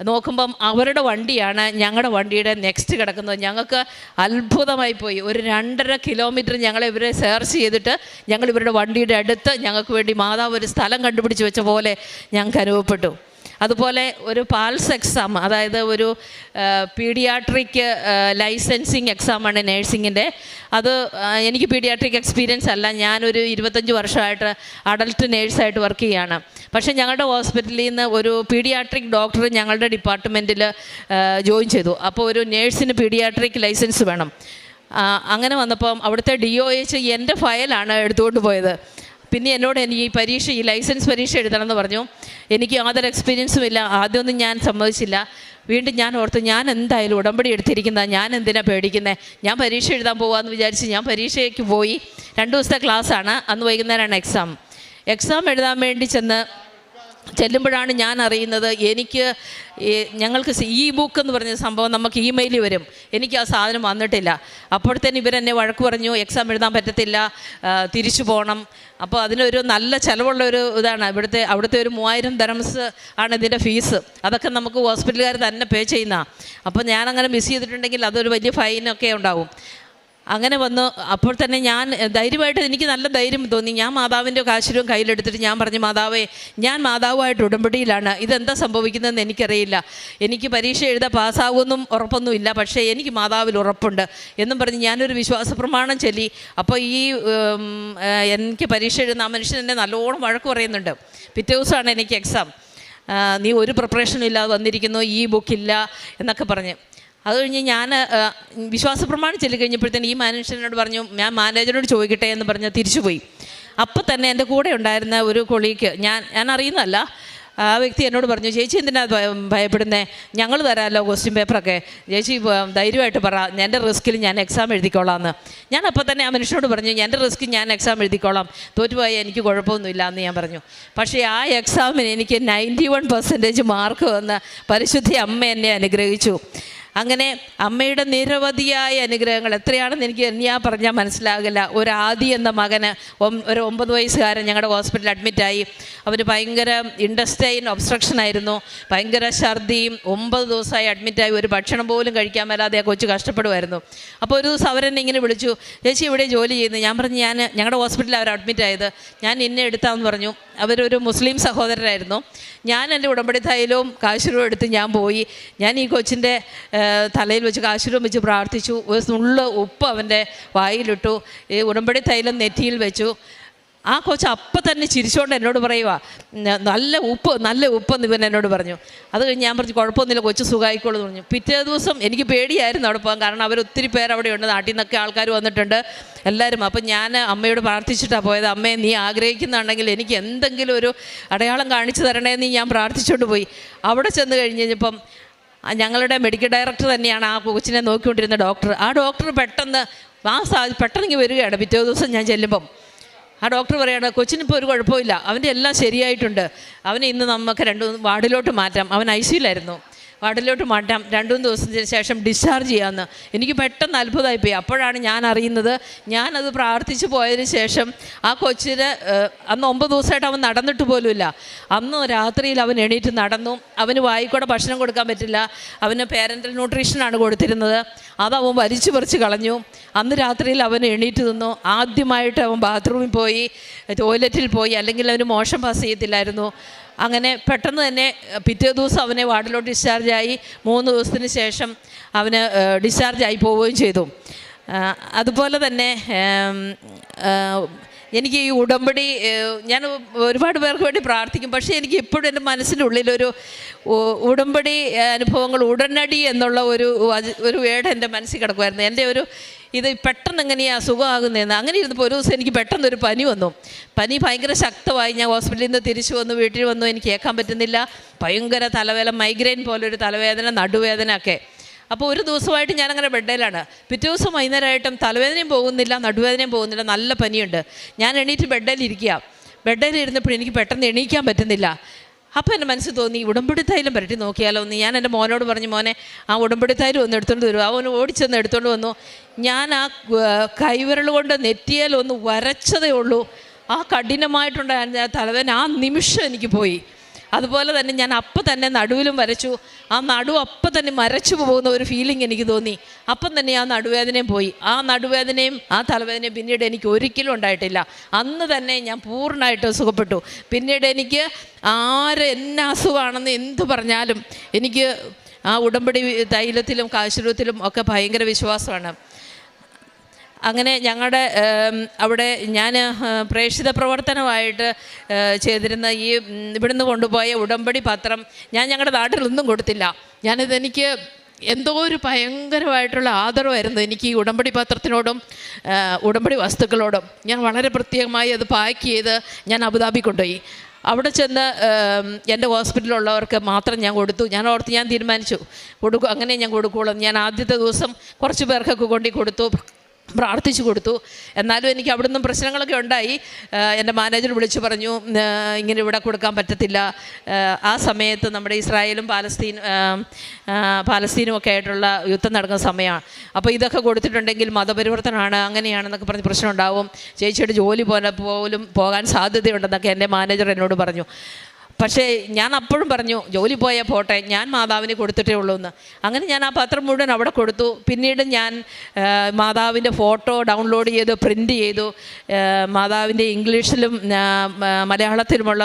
നോക്കുമ്പം അവരുടെ വണ്ടിയാണ് ഞങ്ങളുടെ വണ്ടിയുടെ നെക്സ്റ്റ് കിടക്കുന്നത്. ഞങ്ങൾക്ക് അത്ഭുതമായി പോയി. ഒരു 2.5 കിലോമീറ്റർ ഞങ്ങൾ ഇവരെ സെർച്ച് ചെയ്തിട്ട് ഞങ്ങൾ ഇവരുടെ വണ്ടിയുടെ അടുത്ത് ഞങ്ങൾക്ക് വേണ്ടി മാതാവ് ഒരു സ്ഥലം കണ്ടുപിടിച്ച് വെച്ച പോലെ ഞങ്ങൾക്ക് അനുഭവപ്പെട്ടു. അതുപോലെ ഒരു പാൽസ് എക്സാം, അതായത് ഒരു പീഡിയാട്രിക് ലൈസൻസിങ് എക്സാമാണ് നേഴ്സിങ്ങിൻ്റെ. അത് എനിക്ക് പീഡിയാട്രിക് എക്സ്പീരിയൻസ് അല്ല. ഞാനൊരു 25 വർഷമായിട്ട് അഡൽട്ട് നേഴ്സായിട്ട് വർക്ക് ചെയ്യുകയാണ്. പക്ഷേ ഞങ്ങളുടെ ഹോസ്പിറ്റലിൽ നിന്ന് ഒരു പീഡിയാട്രിക് ഡോക്ടർ ഞങ്ങളുടെ ഡിപ്പാർട്ട്മെൻറ്റിൽ ജോയിൻ ചെയ്തു. അപ്പോൾ ഒരു നേഴ്സിന് പീഡിയാട്രിക് ലൈസൻസ് വേണം. അങ്ങനെ വന്നപ്പം അവിടുത്തെ DOH എൻ്റെ ഫയലാണ് എടുത്തുകൊണ്ട് പോയത്. പിന്നെ എന്നോട് ഈ ലൈസൻസ് പരീക്ഷ എഴുതണമെന്ന് പറഞ്ഞു. എനിക്ക് യാതൊരു എക്സ്പീരിയൻസും ഇല്ല. ആദ്യമൊന്നും ഞാൻ സമ്മതിച്ചില്ല. വീണ്ടും ഞാൻ ഓർത്തു ഞാൻ എന്തായാലും ഉടമ്പടി എടുത്തിരിക്കുന്നത്, ഞാൻ എന്തിനാണ് പേടിക്കുന്നത്, ഞാൻ പരീക്ഷ എഴുതാൻ പോകാമെന്ന് വിചാരിച്ച് ഞാൻ പരീക്ഷയ്ക്ക് പോയി. 2 ദിവസത്തെ ക്ലാസ്സാണ്. അന്ന് വൈകുന്നേരമാണ് എക്സാം എഴുതാൻ വേണ്ടി ചെല്ലുമ്പോഴാണ് ഞാൻ അറിയുന്നത് ഞങ്ങൾക്ക് ബുക്ക് എന്ന് പറഞ്ഞ സംഭവം നമുക്ക് ഇമെയിലിൽ വരും. എനിക്ക് ആ സാധനം വന്നിട്ടില്ല. അപ്പോഴത്തേന് ഇവരെന്നെ വഴക്ക് പറഞ്ഞു, എക്സാം എഴുതാൻ പറ്റത്തില്ല, തിരിച്ചു പോകണം. അപ്പോൾ അതിനൊരു നല്ല ചിലവുള്ളൊരു ഇതാണ്. അവിടുത്തെ ഒരു 3000 ദിർഹംസ് ആണ് ഇതിൻ്റെ ഫീസ്. അതൊക്കെ നമുക്ക് ഹോസ്പിറ്റലുകാർ തന്നെ പേ ചെയ്യുന്നതാണ്. അപ്പോൾ ഞാനങ്ങനെ മിസ് ചെയ്തിട്ടുണ്ടെങ്കിൽ അതൊരു വലിയ ഫൈനൊക്കെ ഉണ്ടാവും. അങ്ങനെ വന്നു. അപ്പോൾ തന്നെ ഞാൻ ധൈര്യമായിട്ട്, എനിക്ക് നല്ല ധൈര്യം തോന്നി. ഞാൻ മാതാവിൻ്റെ കാശുരവും കയ്യിലെടുത്തിട്ട് ഞാൻ പറഞ്ഞു, മാതാവേ ഞാൻ മാതാവുമായിട്ട് ഉടമ്പടിയിലാണ്, ഇതെന്താ സംഭവിക്കുന്നതെന്ന് എനിക്കറിയില്ല, എനിക്ക് പരീക്ഷ എഴുതാൻ പാസ്സാകുമെന്നും ഉറപ്പൊന്നുമില്ല, പക്ഷേ എനിക്ക് മാതാവിൽ ഉറപ്പുണ്ട് എന്നും പറഞ്ഞ് ഞാനൊരു വിശ്വാസ പ്രമാണം ചൊല്ലി. അപ്പോൾ എനിക്ക് പരീക്ഷ എഴുതുന്ന ആ മനുഷ്യൻ എന്നെ നല്ലോണം വഴക്ക് പറയുന്നുണ്ട്. പിറ്റേ ദിവസമാണ് എനിക്ക് എക്സാം. നീ ഒരു പ്രിപ്പറേഷനും ഇല്ലാതെ വന്നിരിക്കുന്നു, ബുക്കില്ല എന്നൊക്കെ പറഞ്ഞ്. അത് കഴിഞ്ഞ് ഞാൻ വിശ്വാസ പ്രമാണം ചൊല്ലി കഴിഞ്ഞപ്പോഴത്തേന് ഈ മനുഷ്യനോട് പറഞ്ഞു, ഞാൻ മാനേജറിനോട് ചോദിക്കട്ടെ എന്ന് പറഞ്ഞ് തിരിച്ചുപോയി. അപ്പം തന്നെ എൻ്റെ കൂടെ ഉണ്ടായിരുന്ന ഒരു കൊളീക്ക്, ഞാൻ അറിയുന്നതല്ല, ആ വ്യക്തി എന്നോട് പറഞ്ഞു, ചേച്ചി എന്തിനാ ഭയപ്പെടുന്നത്, ഞങ്ങൾ തരാമല്ലോ ക്വസ്റ്റ്യൻ പേപ്പറൊക്കെ, ചേച്ചി ധൈര്യമായിട്ട് പറ, എൻ്റെ റിസ്കിൽ ഞാൻ എക്സാം എഴുതിക്കോളാം. ഞാൻ അപ്പം തന്നെ ആ മനുഷ്യനോട് പറഞ്ഞു, എൻ്റെ റിസ്കിൽ ഞാൻ എക്സാം എഴുതിക്കോളാം, തോറ്റുപോയാൽ എനിക്ക് കുഴപ്പമൊന്നുമില്ല എന്ന് ഞാൻ പറഞ്ഞു. പക്ഷേ ആ എക്സാമിന് എനിക്ക് 91% മാർക്ക് വന്ന് പരിശുദ്ധി അമ്മ എന്നെ അനുഗ്രഹിച്ചു. അങ്ങനെ അമ്മയുടെ നിരവധിയായ അനുഗ്രഹങ്ങൾ എത്രയാണെന്ന് ഞാൻ പറഞ്ഞാൽ മനസ്സിലാകില്ല. ഒരു ആദി എന്ന മകന് ഒരു 9 വയസ്സുകാരൻ ഞങ്ങളുടെ ഹോസ്പിറ്റലിൽ അഡ്മിറ്റായി. അവന് ഭയങ്കര ഇൻഡസ്റ്റൈൻ ഒബ്സ്ട്രക്ഷൻ ആയിരുന്നു, ഭയങ്കര ഛർദിയും. 9 ദിവസമായി അഡ്മിറ്റായി, ഒരു ഭക്ഷണം പോലും കഴിക്കാൻ മേലാതെ ആ കൊച്ചു കഷ്ടപ്പെടുമായിരുന്നു. അപ്പോൾ ഒരു ദിവസം അവരെന്നെ ഇങ്ങനെ വിളിച്ചു, ചേച്ചി ഇവിടെ ജോലി ചെയ്യുന്നു. ഞാൻ പറഞ്ഞു, ഞങ്ങളുടെ ഹോസ്പിറ്റലിൽ അവർ അഡ്മിറ്റായത്, ഞാൻ ഇന്നെ എടുത്താമെന്ന് പറഞ്ഞു. അവരൊരു മുസ്ലിം സഹോദരരായിരുന്നു. ഞാൻ എൻ്റെ ഉടമ്പടി തൈലവും കാശുരവും എടുത്ത് ഞാൻ പോയി. ഞാൻ ഈ കൊച്ചിൻ്റെ തലയിൽ വെച്ച് കാശുരവും വെച്ച് പ്രാർത്ഥിച്ചു. ഒരു നുള്ള് ഉപ്പ് അവൻ്റെ വായിലിട്ടു, ഈ ഉടമ്പടി തൈലം നെറ്റിയിൽ വെച്ചു. ആ കൊച്ച് അപ്പം തന്നെ ചിരിച്ചുകൊണ്ട് എന്നോട് പറയുക, നല്ല ഉപ്പെന്ന് ഇവൻ എന്നോട് പറഞ്ഞു. അത് കഴിഞ്ഞ് ഞാൻ പറഞ്ഞു കുഴപ്പമൊന്നുമില്ല, കൊച്ച് സുഖമായിക്കോളൂ എന്ന് പറഞ്ഞു. പിറ്റേ ദിവസം എനിക്ക് പേടിയായിരുന്നു അവിടെ പോകാൻ, കാരണം അവരൊത്തിരി പേര് അവിടെയുണ്ട്, നാട്ടിൽ നിന്നൊക്കെ ആൾക്കാർ വന്നിട്ടുണ്ട് എല്ലാവരും. അപ്പം ഞാൻ അമ്മയോട് പ്രാർത്ഥിച്ചിട്ടാണ് പോയത്. അമ്മേ, നീ ആഗ്രഹിക്കുന്നുണ്ടെങ്കിൽ എനിക്ക് എന്തെങ്കിലും ഒരു അടയാളം കാണിച്ചു തരണേന്ന് ഞാൻ പ്രാർത്ഥിച്ചുകൊണ്ട് പോയി. അവിടെ ചെന്ന് കഴിഞ്ഞപ്പം ഞങ്ങളുടെ മെഡിക്കൽ ഡയറക്ടർ തന്നെയാണ് ആ കൊച്ചിനെ നോക്കിക്കൊണ്ടിരുന്ന ഡോക്ടർ. ആ ഡോക്ടർ പെട്ടെന്ന് പെട്ടെന്ന് വരികയാണ്. പിറ്റേ ദിവസം ഞാൻ ചെല്ലുമ്പം ആ ഡോക്ടർ പറയുകയാണ്, കൊച്ചിനിപ്പോൾ ഒരു കുഴപ്പമില്ല, അവൻ്റെ എല്ലാം ശരിയായിട്ടുണ്ട്, അവനെ ഇന്ന് നമുക്ക് 2 വാർഡിലോട്ട് മാറ്റാം. അവൻ ICUലായിരുന്നു, വാർഡിലോട്ട് മാറ്റാം, 2-3 ദിവസത്തിന് ശേഷം ഡിസ്ചാർജ് ചെയ്യാമെന്ന്. എനിക്ക് പെട്ടെന്ന് അത്ഭുതമായിപ്പോയി. അപ്പോഴാണ് ഞാൻ അറിയുന്നത്, ഞാനത് പ്രാർത്ഥിച്ചു പോയതിന് ശേഷം ആ കൊച്ചിന് അന്ന് 9 ദിവസമായിട്ട് അവൻ നടന്നിട്ട് പോലുമില്ല. അന്ന് രാത്രിയിൽ അവൻ എണീറ്റ് നടന്നു. അവന് വായിക്കൂടെ ഭക്ഷണം കൊടുക്കാൻ പറ്റില്ല, അവന് പേരൻ്റൽ ന്യൂട്രീഷനാണ് കൊടുത്തിരുന്നത്. അതവൻ വലിച്ചു പറിച്ച് കളഞ്ഞു. അന്ന് രാത്രിയിൽ അവൻ എണീറ്റ് നിന്നു. ആദ്യമായിട്ട് അവൻ ബാത്റൂമിൽ പോയി, ടോയ്ലറ്റിൽ പോയി, അല്ലെങ്കിൽ അവന് മോഷൻ പാസ് ചെയ്യത്തില്ലായിരുന്നു. അങ്ങനെ പെട്ടെന്ന് തന്നെ പിറ്റേ ദിവസം അവനെ വാർഡിലോട്ട് ഡിസ്ചാർജായി. 3 ദിവസത്തിന് ശേഷം അവന് ഡിസ്ചാർജായി പോവുകയും ചെയ്തു. അതുപോലെ തന്നെ എനിക്ക് ഈ ഉടമ്പടി, ഞാൻ ഒരുപാട് പേർക്ക് വേണ്ടി പ്രാർത്ഥിക്കും, പക്ഷേ എനിക്ക് എപ്പോഴും എൻ്റെ മനസ്സിൻ്റെ ഉള്ളിലൊരു ഉടമ്പടി അനുഭവങ്ങൾ ഉടനടി എന്നുള്ള ഒരു വേർഡ് എൻ്റെ മനസ്സിൽ കിടക്കുമായിരുന്നു. എൻ്റെ ഇത് പെട്ടെന്ന് എങ്ങനെയാണ് സുഖമാകുന്നതെന്ന്. അങ്ങനെ ഇരുന്നപ്പോൾ ഒരു ദിവസം എനിക്ക് പെട്ടെന്നൊരു പനി വന്നു. പനി ഭയങ്കര ശക്തമായി. ഞാൻ ഹോസ്പിറ്റലിൽ നിന്ന് തിരിച്ചു വന്നു, വീട്ടിൽ വന്നു. എനിക്ക് കേൾക്കാൻ പറ്റുന്നില്ല, ഭയങ്കര തലവേദന, മൈഗ്രെയിൻ പോലൊരു തലവേദന, നടുവേദന ഒക്കെ. അപ്പോൾ ഒരു ദിവസമായിട്ട് ഞാനങ്ങനെ ബെഡിലാണ്. പിറ്റേ ദിവസം വൈകുന്നേരമായിട്ടും തലവേദനയും പോകുന്നില്ല, നടുവേദനയും പോകുന്നില്ല, നല്ല പനിയുണ്ട്. ഞാൻ എണീറ്റ് ബെഡിലിരിക്കുക. ബെഡിലിരുന്നപ്പോൾ എനിക്ക് പെട്ടെന്ന് എണീക്കാൻ പറ്റുന്നില്ല. അപ്പോൾ എൻ്റെ മനസ്സിൽ തോന്നി, ഉടമ്പടി തൈലം പുരട്ടി നോക്കിയാലോ എന്ന്. ഞാൻ എൻ്റെ മോനോട് പറഞ്ഞു, മോനെ ആ ഉടമ്പടി തൈലം ഒന്ന് എടുത്തുകൊണ്ട് വരും. അവന് ഓടിച്ചെന്ന് എടുത്തുകൊണ്ട് വന്നു. ഞാൻ ആ കൈവിരൽ കൊണ്ട് നെറ്റിയാലൊന്ന് വരച്ചതേ ഉള്ളൂ. ആ കഠിനമായിട്ടുണ്ടായിരുന്ന തലവേദന ആ നിമിഷം എനിക്ക് പോയി. അതുപോലെ തന്നെ ഞാൻ അപ്പം തന്നെ നടുവിലും വരച്ചു. ആ അപ്പം തന്നെ മരച്ചു പോകുന്ന ഒരു ഫീലിംഗ് എനിക്ക് തോന്നി. അപ്പം തന്നെ ആ നടുവേദനയും പോയി. ആ നടുവേദനയും ആ തലവേദനയും പിന്നീട് എനിക്ക് ഒരിക്കലും ഉണ്ടായിട്ടില്ല. അന്ന് തന്നെ ഞാൻ പൂർണ്ണമായിട്ട് സുഖപ്പെട്ടു. പിന്നീട് എനിക്ക് എന്നെ അസുഖമാണെന്ന് എന്ത് പറഞ്ഞാലും എനിക്ക് ആ ഉടമ്പടി തൈലത്തിലും കാശുരത്തിലും ഒക്കെ ഭയങ്കര വിശ്വാസമാണ്. അങ്ങനെ ഞങ്ങളുടെ അവിടെ ഞാൻ പ്രേക്ഷിത പ്രവർത്തനമായിട്ട് ചെയ്തിരുന്ന ഈ ഇവിടുന്ന് കൊണ്ടുപോയ ഉടമ്പടി പത്രം ഞാൻ ഞങ്ങളുടെ നാട്ടിലൊന്നും കൊടുത്തില്ല. എനിക്ക് എന്തോ ഒരു ഭയങ്കരമായിട്ടുള്ള ആദരവായിരുന്നു എനിക്ക് ഈ ഉടമ്പടി പത്രത്തിനോടും ഉടമ്പടി വസ്തുക്കളോടും. ഞാൻ വളരെ പ്രത്യേകമായി അത് പാക്ക് ചെയ്ത് ഞാൻ അബുദാബി കൊണ്ടുപോയി. അവിടെ ചെന്ന് എൻ്റെ ഹോസ്പിറ്റലിലുള്ളവർക്ക് മാത്രം ഞാൻ കൊടുത്തു. ഞാൻ തീരുമാനിച്ചു അങ്ങനെ ഞാൻ കൊടുക്കുകയുള്ളൂ. ഞാൻ ആദ്യത്തെ ദിവസം കുറച്ച് പേർക്കൊക്കെ കൊടുത്തു, പ്രാർത്ഥിച്ചു കൊടുത്തു. എന്നാലും എനിക്ക് അവിടെ നിന്നും പ്രശ്നങ്ങളൊക്കെ ഉണ്ടായി. എൻ്റെ മാനേജർ വിളിച്ചു പറഞ്ഞു, ഇങ്ങനെ ഇവിടെ കൊടുക്കാൻ പറ്റത്തില്ല. ആ സമയത്ത് നമ്മുടെ ഇസ്രായേലും പാലസ്തീനും ഒക്കെ ആയിട്ടുള്ള യുദ്ധം നടക്കുന്ന സമയമാണ്. അപ്പോൾ ഇതൊക്കെ കൊടുത്തിട്ടുണ്ടെങ്കിൽ മതപരിവർത്തനമാണ്, അങ്ങനെയാണെന്നൊക്കെ പറഞ്ഞ് പ്രശ്നം ഉണ്ടാവും, ചേച്ചിയുടെ ജോലി പോലും പോകാൻ സാധ്യതയുണ്ടെന്നൊക്കെ എൻ്റെ മാനേജർ എന്നോട് പറഞ്ഞു. പക്ഷേ ഞാൻ അപ്പോഴും പറഞ്ഞു, ജോലി പോയാൽ പോട്ടെ, ഞാൻ മാതാവിന് കൊടുത്തിട്ടേ ഉള്ളൂ എന്ന്. അങ്ങനെ ഞാൻ ആ പത്രം മുഴുവൻ അവിടെ കൊടുത്തു. പിന്നീട് ഞാൻ മാതാവിൻ്റെ ഫോട്ടോ ഡൗൺലോഡ് ചെയ്ത് പ്രിൻ്റ് ചെയ്തു. മാതാവിൻ്റെ ഇംഗ്ലീഷിലും മലയാളത്തിലുമുള്ള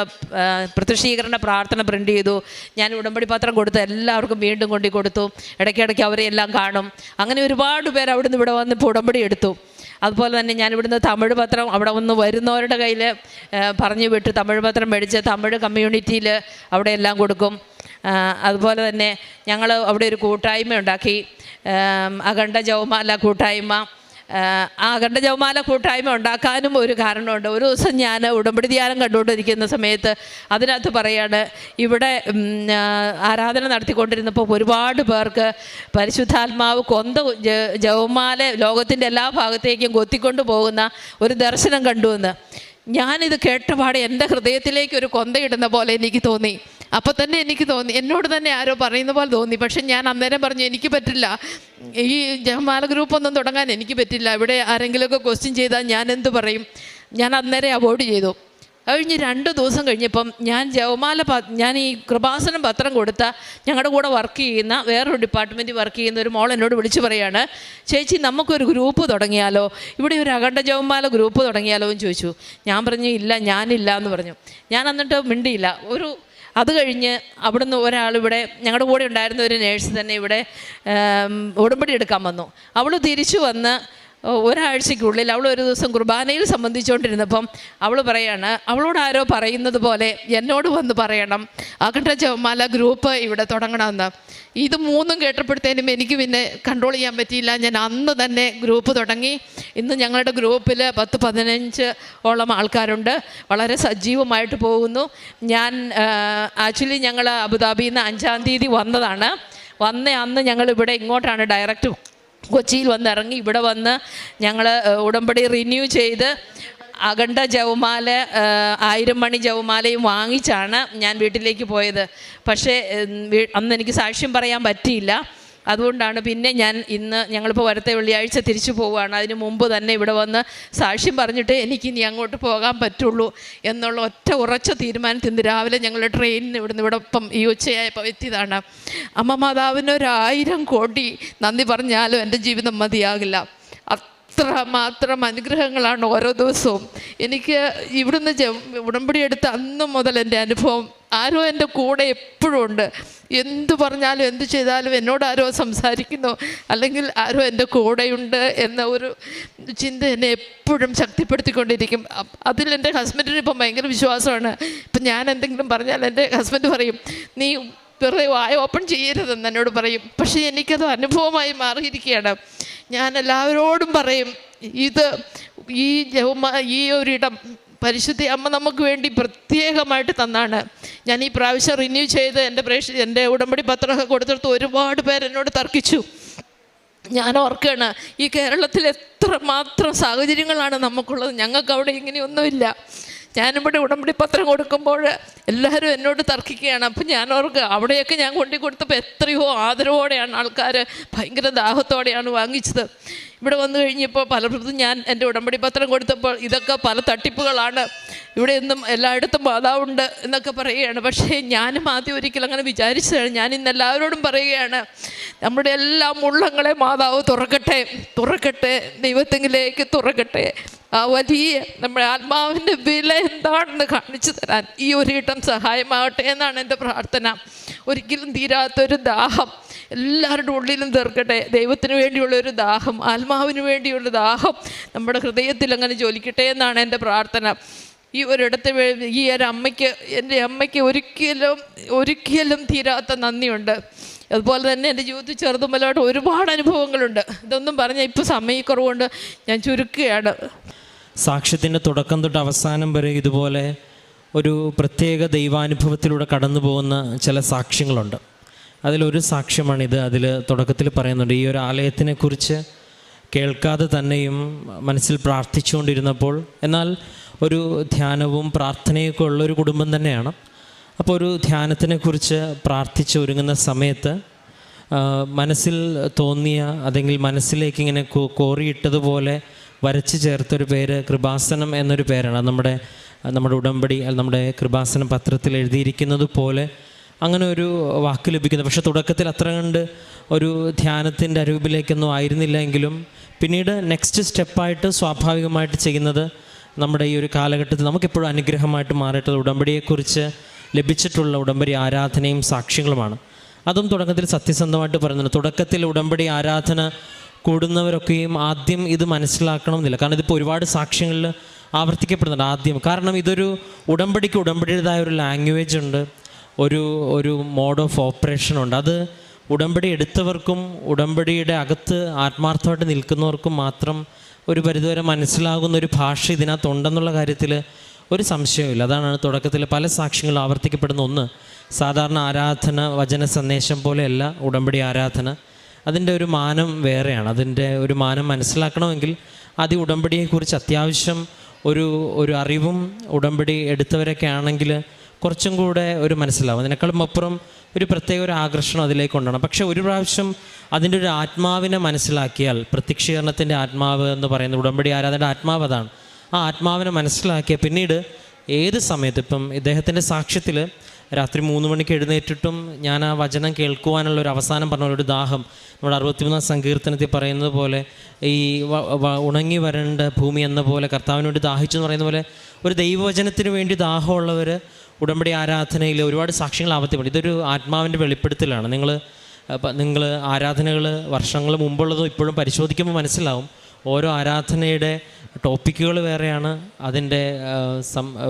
പ്രത്യക്ഷീകരണ പ്രാർത്ഥന പ്രിൻ്റ് ചെയ്തു. ഞാൻ ഉടമ്പടി പത്രം കൊടുത്ത് എല്ലാവർക്കും വീണ്ടും കൊടുത്തു. ഇടയ്ക്കിടയ്ക്ക് അവരെല്ലാം കാണും. അങ്ങനെ ഒരുപാട് പേർ അവിടുന്ന് ഇവിടെ വന്ന് ഇപ്പോൾ ഉടമ്പടി എടുത്തു. അതുപോലെ തന്നെ ഞാൻ ഇവിടുന്ന് തമിഴ് പത്രം അവിടെ ഒന്ന് വരുന്നവരുടെ കയ്യിൽ പറഞ്ഞു വിട്ട് തമിഴ് പത്രം മേടിച്ച് തമിഴ് കമ്മ്യൂണിറ്റിയിൽ അവിടെ എല്ലാം കൊടുക്കും. അതുപോലെ തന്നെ ഞങ്ങൾ അവിടെ ഒരു കൂട്ടായ്മ ഉണ്ടാക്കി, അഖണ്ഡ ജപമാല കൂട്ടായ്മ. ആ അഖണ്ഡ ജപമാല കൂട്ടായ്മ ഉണ്ടാക്കാനും ഒരു കാരണമുണ്ട്. ഒരു ദിവസം ഞാൻ ഉടമ്പടി ധ്യാനം കണ്ടുകൊണ്ടിരിക്കുന്ന സമയത്ത് അതിനകത്ത് പറയാണ്, ഇവിടെ ആരാധന നടത്തിക്കൊണ്ടിരുന്നപ്പോൾ ഒരുപാട് പേർക്ക് പരിശുദ്ധാത്മാവ് ജപമാല ലോകത്തിൻ്റെ എല്ലാ ഭാഗത്തേക്കും കൊത്തിക്കൊണ്ട് പോകുന്ന ഒരു ദർശനം കണ്ടുവെന്ന്. ഞാനിത് കേട്ടപാടെ എൻ്റെ ഹൃദയത്തിലേക്ക് ഒരു കൊന്തയിടുന്ന പോലെ എനിക്ക് തോന്നി. അപ്പോൾ തന്നെ എനിക്ക് തോന്നി, എന്നോട് തന്നെ ആരോ പറയുന്ന പോലെ തോന്നി. പക്ഷെ ഞാൻ അന്നേരം പറഞ്ഞു, എനിക്ക് പറ്റില്ല, ഈ ജപമാല ഗ്രൂപ്പൊന്നും തുടങ്ങാൻ എനിക്ക് പറ്റില്ല. ഇവിടെ ആരെങ്കിലുമൊക്കെ ക്വസ്റ്റ്യൻ ചെയ്താൽ ഞാൻ എന്ത് പറയും? ഞാൻ അന്നേരം അവോയ്ഡ് ചെയ്തു. കഴിഞ്ഞ് 2 ദിവസം കഴിഞ്ഞപ്പം ഞാൻ ഞാൻ ഈ കൃപാസനം പത്രം കൊടുത്ത ഞങ്ങളുടെ കൂടെ വർക്ക് ചെയ്യുന്ന വേറൊരു ഡിപ്പാർട്ട്മെൻറ്റിൽ വർക്ക് ചെയ്യുന്ന ഒരു മോൾ എന്നോട് വിളിച്ച് പറയാണ്, ചേച്ചി നമുക്കൊരു ഗ്രൂപ്പ് തുടങ്ങിയാലോ, ഇവിടെ ഒരു അഖണ്ഡ ജപമാല ഗ്രൂപ്പ് തുടങ്ങിയാലോ എന്ന് ചോദിച്ചു. ഞാൻ പറഞ്ഞു ഇല്ല, ഞാനില്ല എന്ന് പറഞ്ഞു. ഞാൻ എന്നിട്ട് മിണ്ടിയില്ല. അത് കഴിഞ്ഞ് അവിടുന്ന് ഒരാൾ ഇവിടെ ഞങ്ങളുടെ കൂടെ ഉണ്ടായിരുന്ന ഒരു നേഴ്സ് തന്നെ ഇവിടെ ഉടമ്പടി എടുക്കാൻ വന്നു. അവൾ തിരിച്ചു വന്ന് ഒരാഴ്ചയ്ക്കുള്ളിൽ അവൾ ഒരു ദിവസം കുർബാനയിൽ സംബന്ധിച്ചുകൊണ്ടിരുന്നപ്പം അവൾ പറയാണ്, അവളോട് ആരോ പറയുന്നത് പോലെ എന്നോട് വന്ന് പറയണം അഖണ്ഡ ജപമാല ഗ്രൂപ്പ് ഇവിടെ തുടങ്ങണമെന്ന്. ഇത് 3 കേട്ടപ്പോഴത്തേനും എനിക്ക് പിന്നെ കൺട്രോൾ ചെയ്യാൻ പറ്റിയില്ല. ഞാൻ അന്ന് തന്നെ ഗ്രൂപ്പ് തുടങ്ങി. ഇന്ന് ഞങ്ങളുടെ ഗ്രൂപ്പിൽ 10-15 ആൾക്കാരുണ്ട്. വളരെ സജീവമായിട്ട് പോകുന്നു. ഞാൻ ആക്ച്വലി ഞങ്ങൾ അബുദാബിയിൽ നിന്ന് 5-ാം തീയതി വന്നതാണ്. അന്ന് ഞങ്ങളിവിടെ ഇങ്ങോട്ടാണ് ഡയറക്റ്റ് കൊച്ചിയിൽ വന്നിറങ്ങി. ഇവിടെ വന്ന് ഞങ്ങൾ ഉടമ്പടി റിന്യൂ ചെയ്ത് അഖണ്ഡ ജപമാല 1000 മണി ജപമാലയും വാങ്ങിച്ചാണ് ഞാൻ വീട്ടിലേക്ക് പോയത്. പക്ഷേ അന്ന് എനിക്ക് സാക്ഷ്യം പറയാൻ പറ്റിയില്ല. അതുകൊണ്ടാണ് പിന്നെ ഞങ്ങളിപ്പോൾ വരത്തെ വെള്ളിയാഴ്ച തിരിച്ചു പോവുകയാണ്. അതിന് മുമ്പ് തന്നെ ഇവിടെ വന്ന് സാക്ഷ്യം പറഞ്ഞിട്ട് എനിക്കിനി അങ്ങോട്ട് പോകാൻ പറ്റുള്ളൂ എന്നുള്ള ഒറ്റ ഉറച്ച തീരുമാനത്തിൽ ഇന്ന് രാവിലെ ഞങ്ങൾ ട്രെയിനിന് ഇവിടെ ഇപ്പം ഈ ഉച്ചയായപ്പോൾ എത്തിയതാണ്. അമ്മ മാതാവിന് 1000 കോടി നന്ദി പറഞ്ഞാലും എൻ്റെ ജീവിതം മതിയാകില്ല. അത്രമാത്രം അനുഗ്രഹങ്ങളാണ് ഓരോ ദിവസവും. എനിക്ക് ഇവിടുന്ന് ഉടമ്പടി എടുത്ത അന്ന് മുതൽ എൻ്റെ അനുഭവം, ആരോ എൻ്റെ കൂടെ എപ്പോഴും ഉണ്ട്. എന്തു പറഞ്ഞാലും എന്തു ചെയ്താലും എന്നോട് ആരോ സംസാരിക്കുന്നു, അല്ലെങ്കിൽ ആരോ എൻ്റെ കൂടെയുണ്ട് എന്ന ഒരു ചിന്ത എന്നെ എപ്പോഴും ശക്തിപ്പെടുത്തിക്കൊണ്ടിരിക്കും. അതിൽ എൻ്റെ ഹസ്ബൻഡിന് ഇപ്പം ഭയങ്കര വിശ്വാസമാണ്. ഇപ്പം ഞാൻ എന്തെങ്കിലും പറഞ്ഞാൽ എൻ്റെ ഹസ്ബൻഡ് പറയും, നീ വെറുതെ വായ ഓപ്പൺ ചെയ്യരുതെന്ന് എന്നോട് പറയും. പക്ഷേ എനിക്കത് അനുഭവമായി മാറിയിരിക്കുകയാണ്. ഞാൻ എല്ലാവരോടും പറയും, ഈ ഒരിടം പരിശുദ്ധ അമ്മ നമുക്ക് വേണ്ടി പ്രത്യേകമായിട്ട് തന്നാണ്. ഞാൻ ഈ പ്രാവശ്യം റിന്യൂ ചെയ്ത് എൻ്റെ ഉടമ്പടി പത്രമൊക്കെ കൊടുത്തിടത്ത് ഒരുപാട് പേര് എന്നോട് തർക്കിച്ചു. ഞാൻ ഓർക്കുകയാണ്, ഈ കേരളത്തിൽ എത്രമാത്രം സാഹചര്യങ്ങളാണ് നമുക്കുള്ളത്. ഞങ്ങൾക്ക് അവിടെ ഇങ്ങനെയൊന്നുമില്ല. ഞാനിവിടെ ഉടമ്പടി പത്രം കൊടുക്കുമ്പോൾ എല്ലാവരും എന്നോട് തർക്കിക്കുകയാണ്. അപ്പം ഞാൻ ഓർക്കുക, അവിടെയൊക്കെ ഞാൻ കൊടുത്തപ്പോൾ എത്രയോ ആദരവോടെയാണ് ആൾക്കാർ, ഭയങ്കര ദാഹത്തോടെയാണ് വാങ്ങിച്ചത്. ഇവിടെ വന്നു കഴിഞ്ഞപ്പോൾ പലപ്പോഴും ഞാൻ എൻ്റെ ഉടമ്പടി പത്രം കൊടുത്തപ്പോൾ ഇതൊക്കെ പല തട്ടിപ്പുകളാണ്, ഇവിടെ എന്നും എല്ലായിടത്തും മാതാവുണ്ട് എന്നൊക്കെ പറയുകയാണ്. പക്ഷേ ഞാനും ആദ്യം ഒരിക്കലും അങ്ങനെ വിചാരിച്ചതാണ്. ഞാൻ ഇന്ന് എല്ലാവരോടും പറയുകയാണ്, നമ്മുടെ എല്ലാ ഉള്ളങ്ങളെ മാതാവ് തുറക്കട്ടെ, ദൈവത്തെങ്കിലേക്ക് തുറക്കട്ടെ. ആ വലിയ നമ്മുടെ ആത്മാവിൻ്റെ വില എന്താണെന്ന് കാണിച്ചു തരാൻ ഈ ഒരു ഘട്ടം സഹായമാകട്ടെ എന്നാണ് എൻ്റെ പ്രാർത്ഥന. ഒരിക്കലും തീരാത്തൊരു ദാഹം എല്ലാവരുടെ ഉള്ളിലും തീർക്കട്ടെ. ദൈവത്തിന് വേണ്ടിയുള്ളൊരു ദാഹം, ആത്മാവിന് വേണ്ടിയുള്ള ദാഹം നമ്മുടെ ഹൃദയത്തിൽ അങ്ങനെ ജ്വലിക്കട്ടെ എന്നാണ് എൻ്റെ പ്രാർത്ഥന. ഈ ഒരിടത്ത് ഈ എൻ്റെ അമ്മയ്ക്ക് ഒരിക്കലും തീരാത്ത നന്ദിയുണ്ട്. അതുപോലെ തന്നെ എൻ്റെ ജീവിതത്തിൽ ചെറുതും വലുതായിട്ട് ഒരുപാട് അനുഭവങ്ങളുണ്ട്. ഇതൊന്നും പറഞ്ഞാൽ ഇപ്പോൾ സമയക്കുറവുകൊണ്ട് ഞാൻ ചുരുക്കുകയാണ്. സാക്ഷ്യത്തിൻ്റെ തുടക്കം തൊട്ട് അവസാനം വരെ ഇതുപോലെ ഒരു പ്രത്യേക ദൈവാനുഭവത്തിലൂടെ കടന്നു പോകുന്ന ചില സാക്ഷ്യങ്ങളുണ്ട്. അതിലൊരു സാക്ഷ്യമാണിത്. അതിൽ തുടക്കത്തിൽ പറയുന്നുണ്ട്, ഈ ഒരു ആലയത്തിനെക്കുറിച്ച് കേൾക്കാതെ തന്നെയും മനസ്സിൽ പ്രാർത്ഥിച്ചുകൊണ്ടിരുന്നപ്പോൾ, എന്നാൽ ഒരു ധ്യാനവും പ്രാർത്ഥനയൊക്കെ ഉള്ളൊരു കുടുംബം തന്നെയാണ്. അപ്പോൾ ഒരു ധ്യാനത്തിനെക്കുറിച്ച് പ്രാർത്ഥിച്ച് ഒരുങ്ങുന്ന സമയത്ത് മനസ്സിൽ തോന്നിയ, അല്ലെങ്കിൽ മനസ്സിലേക്ക് ഇങ്ങനെ കോറിയിട്ടതുപോലെ വരച്ച് ചേർത്തൊരു പേര് കൃപാസനം എന്നൊരു പേരാണ്. നമ്മുടെ ഉടമ്പടി, നമ്മുടെ കൃപാസനം പത്രത്തിൽ എഴുതിയിരിക്കുന്നത് പോലെ അങ്ങനെ ഒരു വാക്ക് ലഭിക്കുന്നത്. പക്ഷേ തുടക്കത്തിൽ അത്ര കണ്ട് ഒരു ധ്യാനത്തിൻ്റെ അരൂപിലേക്കൊന്നും ആയിരുന്നില്ല എങ്കിലും പിന്നീട് നെക്സ്റ്റ് സ്റ്റെപ്പായിട്ട് സ്വാഭാവികമായിട്ട് ചെയ്യുന്നത് നമ്മുടെ ഈ ഒരു കാലഘട്ടത്തിൽ നമുക്കെപ്പോഴും അനുഗ്രഹമായിട്ട് മാറിയിട്ടുള്ള ഉടമ്പടിയെക്കുറിച്ച് ലഭിച്ചിട്ടുള്ള ഉടമ്പടി ആരാധനയും സാക്ഷ്യങ്ങളുമാണ്. അതും തുടക്കത്തിൽ സത്യസന്ധമായിട്ട് പറയുന്നുണ്ട്. തുടക്കത്തിൽ ഉടമ്പടി ആരാധന കൂടുന്നവരൊക്കെയും ആദ്യം ഇത് മനസ്സിലാക്കണമെന്നില്ല. കാരണം ഇതിപ്പോൾ ഒരുപാട് സാക്ഷ്യങ്ങളിൽ ആവർത്തിക്കപ്പെടുന്നുണ്ട് ആദ്യം. കാരണം ഇതൊരു ഉടമ്പടിയുടേതായ ഒരു ലാംഗ്വേജ് ഉണ്ട്, ഒരു മോഡ് ഓഫ് ഓപ്പറേഷനുണ്ട്. അത് ഉടമ്പടി എടുത്തവർക്കും ഉടമ്പടിയുടെ അകത്ത് ആത്മാർത്ഥമായിട്ട് നിൽക്കുന്നവർക്കും മാത്രം ഒരു പരിധിവരെ മനസ്സിലാകുന്ന ഒരു ഭാഷ ഇതിനകത്തുണ്ടെന്നുള്ള കാര്യത്തിൽ ഒരു സംശയമില്ല. അതാണ് തുടക്കത്തിൽ പല സാക്ഷ്യങ്ങളും ആവർത്തിക്കപ്പെടുന്ന ഒന്ന്. സാധാരണ ആരാധന വചന സന്ദേശം പോലെയല്ല ഉടമ്പടി ആരാധന. അതിൻ്റെ ഒരു മാനം വേറെയാണ്. അതിൻ്റെ ഒരു മാനം മനസ്സിലാക്കണമെങ്കിൽ ആദ്യം ഉടമ്പടിയെക്കുറിച്ച് അത്യാവശ്യം ഒരു അറിവും ഉടമ്പടി എടുത്തവരൊക്കെ ആണെങ്കിൽ കുറച്ചും കൂടെ ഒരു മനസ്സിലാവും. അതിനേക്കാളും അപ്പുറം ഒരു പ്രത്യേക ഒരു ആകർഷണം അതിലേക്ക് കൊണ്ടുവരണം. പക്ഷേ ഒരു പ്രാവശ്യം അതിൻ്റെ ഒരു ആത്മാവിനെ മനസ്സിലാക്കിയാൽ, പ്രത്യക്ഷീകരണത്തിൻ്റെ ആത്മാവ് എന്ന് പറയുന്നത് ഉടമ്പടി ആരാധനയുടെ ആത്മാവ് അതാണ്. ആ ആത്മാവിനെ മനസ്സിലാക്കിയാൽ പിന്നീട് ഏത് സമയത്ത് ഇപ്പം ഇദ്ദേഹത്തിൻ്റെ സാക്ഷ്യത്തിൽ രാത്രി 3 മണിക്ക് എഴുന്നേറ്റിട്ടും ഞാൻ ആ വചനം കേൾക്കുവാനുള്ള ഒരു അവസാനം പറഞ്ഞ ഒരു ദാഹം, നമ്മുടെ 63 സങ്കീർത്തനത്തിൽ പറയുന്നത് പോലെ ഈ ഉണങ്ങി വരേണ്ട ഭൂമി എന്ന പോലെ കർത്താവിന് വേണ്ടി ദാഹിച്ചു എന്ന് പറയുന്ന പോലെ ഒരു ദൈവവചനത്തിന് വേണ്ടി ദാഹമുള്ളവർ ഉടമ്പടി ആരാധനയിൽ ഒരുപാട് സാക്ഷ്യങ്ങൾ ആവർത്തിപ്പെടും. ഇതൊരു ആത്മാവിൻ്റെ വെളിപ്പെടുത്തലാണ്. നിങ്ങൾ ആരാധനകൾ വർഷങ്ങൾ മുമ്പുള്ളതും ഇപ്പോഴും പരിശോധിക്കുമ്പോൾ മനസ്സിലാവും ഓരോ ആരാധനയുടെ ടോപ്പിക്കുകൾ വേറെയാണ്, അതിൻ്റെ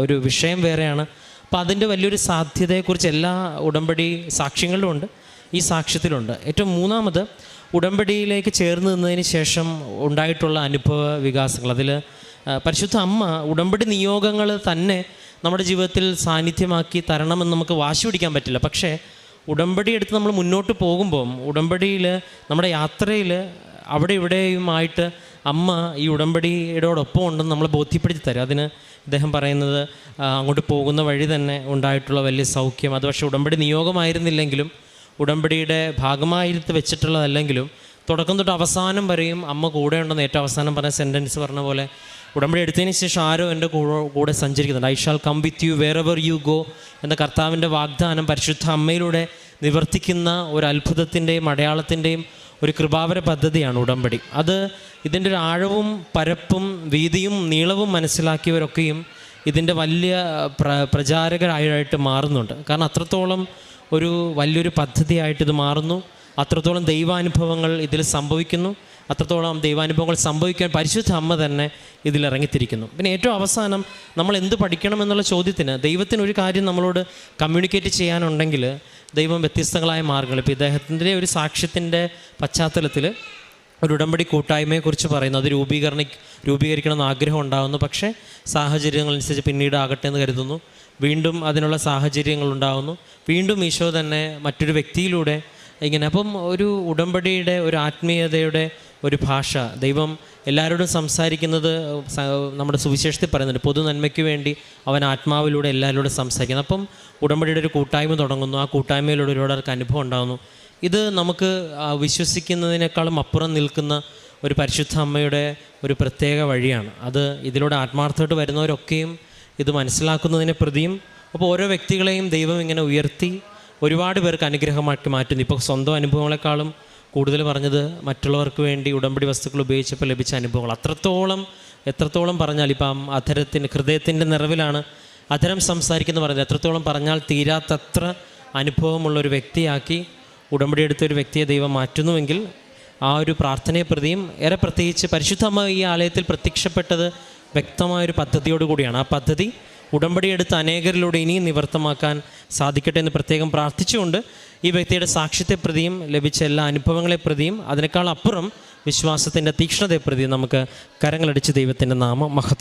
ഒരു വിഷയം വേറെയാണ്. അപ്പോൾ അതിൻ്റെ വലിയൊരു സാധ്യതയെക്കുറിച്ച് എല്ലാ ഉടമ്പടി സാക്ഷ്യങ്ങളിലും ഉണ്ട്, ഈ സാക്ഷ്യത്തിലുണ്ട്. ഏറ്റവും മൂന്നാമത് ഉടമ്പടിയിലേക്ക് ചേർന്ന് നിന്നതിന് ശേഷം ഉണ്ടായിട്ടുള്ള അനുഭവ വികാസങ്ങൾ. അതിൽ പരിശുദ്ധ അമ്മ ഉടമ്പടി നിയോഗങ്ങൾ തന്നെ നമ്മുടെ ജീവിതത്തിൽ സാന്നിധ്യമാക്കി തരണമെന്ന് നമുക്ക് വാശി പിടിക്കാൻ പറ്റില്ല. പക്ഷേ ഉടമ്പടി എടുത്ത് നമ്മൾ മുന്നോട്ട് പോകുമ്പം ഉടമ്പടിയിൽ നമ്മുടെ യാത്രയിൽ അവിടെ ഇവിടെയുമായിട്ട് അമ്മ ഈ ഉടമ്പടിയോടൊപ്പം ഉണ്ടെന്ന് നമ്മളെ ബോധ്യപ്പെടുത്തി തരും. അതിന് ഇദ്ദേഹം പറയുന്നത് അങ്ങോട്ട് പോകുന്ന വഴി തന്നെ ഉണ്ടായിട്ടുള്ള വലിയ സൗഖ്യം. അത് പക്ഷേ ഉടമ്പടി നിയോഗമായിരുന്നില്ലെങ്കിലും ഉടമ്പടിയുടെ ഭാഗമായിട്ട് വെച്ചിട്ടുള്ളതല്ലെങ്കിലും തുടക്കം തൊട്ട് അവസാനം വരെയും അമ്മ കൂടെ ഉണ്ടെന്ന് ഏറ്റവും അവസാനം പറഞ്ഞ സെൻറ്റൻസ് പറഞ്ഞ പോലെ ഉടമ്പടി എടുത്തതിന് ശേഷം ആരോ എൻ്റെ കൂടെ സഞ്ചരിക്കുന്നുണ്ട്. I shall come with you wherever you go എന്ന കർത്താവിൻ്റെ വാഗ്ദാനം പരിശുദ്ധ അമ്മയിലൂടെ നിവർത്തിക്കുന്ന ഒരു അത്ഭുതത്തിൻ്റെയും അടയാളത്തിൻ്റെയും ഒരു കൃപാവര പദ്ധതിയാണ് ഉടമ്പടി. അത് ഇതിൻ്റെ ഒരു ആഴവും പരപ്പും വീതിയും നീളവും മനസ്സിലാക്കിയവരൊക്കെയും ഇതിൻ്റെ വലിയ പ്രചാരകരായിട്ട് മാറുന്നുണ്ട്. കാരണം അത്രത്തോളം ഒരു വലിയൊരു പദ്ധതിയായിട്ട് ഇത് മാറുന്നു, അത്രത്തോളം ദൈവാനുഭവങ്ങൾ ഇതിൽ സംഭവിക്കുന്നു, അത്രത്തോളം ദൈവാനുഭവങ്ങൾ സംഭവിക്കാൻ പരിശുദ്ധ അമ്മ തന്നെ ഇതിലിറങ്ങിത്തിരിക്കുന്നു. പിന്നെ ഏറ്റവും അവസാനം നമ്മൾ എന്ത് പഠിക്കണം എന്നുള്ള ചോദ്യത്തിന് ദൈവത്തിന് ഒരു കാര്യം നമ്മളോട് കമ്മ്യൂണിക്കേറ്റ് ചെയ്യാനുണ്ടെങ്കിൽ ദൈവം വ്യത്യസ്തങ്ങളായ മാർഗ്ഗങ്ങൾ, ഇപ്പോൾ ഇദ്ദേഹത്തിൻ്റെ ഒരു സാക്ഷ്യത്തിൻ്റെ പശ്ചാത്തലത്തിൽ ഒരു ഉടമ്പടി കൂട്ടായ്മയെക്കുറിച്ച് പറയുന്നു. അത് രൂപീകരിക്കണമെന്ന് ആഗ്രഹം ഉണ്ടാകുന്നു, പക്ഷേ സാഹചര്യങ്ങളനുസരിച്ച് പിന്നീട് ആകട്ടെ എന്ന് കരുതുന്നു. വീണ്ടും അതിനുള്ള സാഹചര്യങ്ങൾ ഉണ്ടാകുന്നു, വീണ്ടും ഈശോ തന്നെ മറ്റൊരു വ്യക്തിയിലൂടെ ഇങ്ങനെ. അപ്പം ഒരു ഉടമ്പടിയുടെ ഒരു ആത്മീയതയുടെ ഒരു ഭാഷ ദൈവം എല്ലാവരോടും സംസാരിക്കുന്നത് നമ്മുടെ സുവിശേഷത്തിൽ പറയുന്നുണ്ട്. പൊതു നന്മയ്ക്ക് വേണ്ടി അവൻ ആത്മാവിലൂടെ എല്ലാവരോടും സംസാരിക്കുന്നത്. അപ്പം ഉടമ്പടിയുടെ ഒരു കൂട്ടായ്മ തുടങ്ങുന്നു, ആ കൂട്ടായ്മയിലൂടെ ഒരുപാട് അനുഭവം ഉണ്ടാകുന്നു. ഇത് നമുക്ക് വിശ്വസിക്കുന്നതിനേക്കാളും അപ്പുറം നിൽക്കുന്ന ഒരു പരിശുദ്ധ അമ്മയുടെ ഒരു പ്രത്യേക വഴിയാണ്. അത് ഇതിലൂടെ ആത്മാർത്ഥമായിട്ട് വരുന്നവരൊക്കെയും ഇത് മനസ്സിലാക്കുന്നതിനെ പ്രതിയും അപ്പോൾ ഓരോ വ്യക്തികളെയും ദൈവം ഇങ്ങനെ ഉയർത്തി ഒരുപാട് പേർക്ക് അനുഗ്രഹമാക്കി മാറ്റുന്നു. ഇപ്പോൾ സ്വന്തം അനുഭവങ്ങളെക്കാളും കൂടുതൽ പറഞ്ഞത് മറ്റുള്ളവർക്ക് വേണ്ടി ഉടമ്പടി വസ്തുക്കൾ ഉപയോഗിച്ചപ്പോൾ ലഭിച്ച അനുഭവങ്ങൾ. എത്രത്തോളം പറഞ്ഞാൽ ഇപ്പം ഹൃദയത്തിൻ്റെ നിറവിലാണ് അധരം സംസാരിക്കുന്നു പറയുന്നത്. എത്രത്തോളം പറഞ്ഞാൽ തീരാത്തത്ര അനുഭവമുള്ളൊരു വ്യക്തിയാക്കി ഉടമ്പടി എടുത്തൊരു വ്യക്തിയെ ദൈവം മാറ്റുന്നുവെങ്കിൽ ആ ഒരു പ്രാർത്ഥനയെ പ്രതിയും ഏറെ പ്രത്യേകിച്ച് പരിശുദ്ധ അമ്മ ഈ ആലയത്തിൽ പ്രത്യക്ഷപ്പെട്ടത് വ്യക്തമായൊരു പദ്ധതിയോടുകൂടിയാണ്. ആ പദ്ധതി ഉടമ്പടിയെടുത്ത് അനേകരിലൂടെ ഇനിയും നിവർത്തമാക്കാൻ സാധിക്കട്ടെ എന്ന് പ്രത്യേകം പ്രാർത്ഥിച്ചുകൊണ്ട് ഈ വ്യക്തിയുടെ സാക്ഷ്യത്തെ പ്രതിയും ലഭിച്ച എല്ലാ അനുഭവങ്ങളെ പ്രതിയും അതിനേക്കാൾ അപ്പുറം വിശ്വാസത്തിൻ്റെ തീക്ഷ്ണതയെ പ്രതിയും നമുക്ക് കരങ്ങളടിച്ച് ദൈവത്തിൻ്റെ നാമം മഹത്വം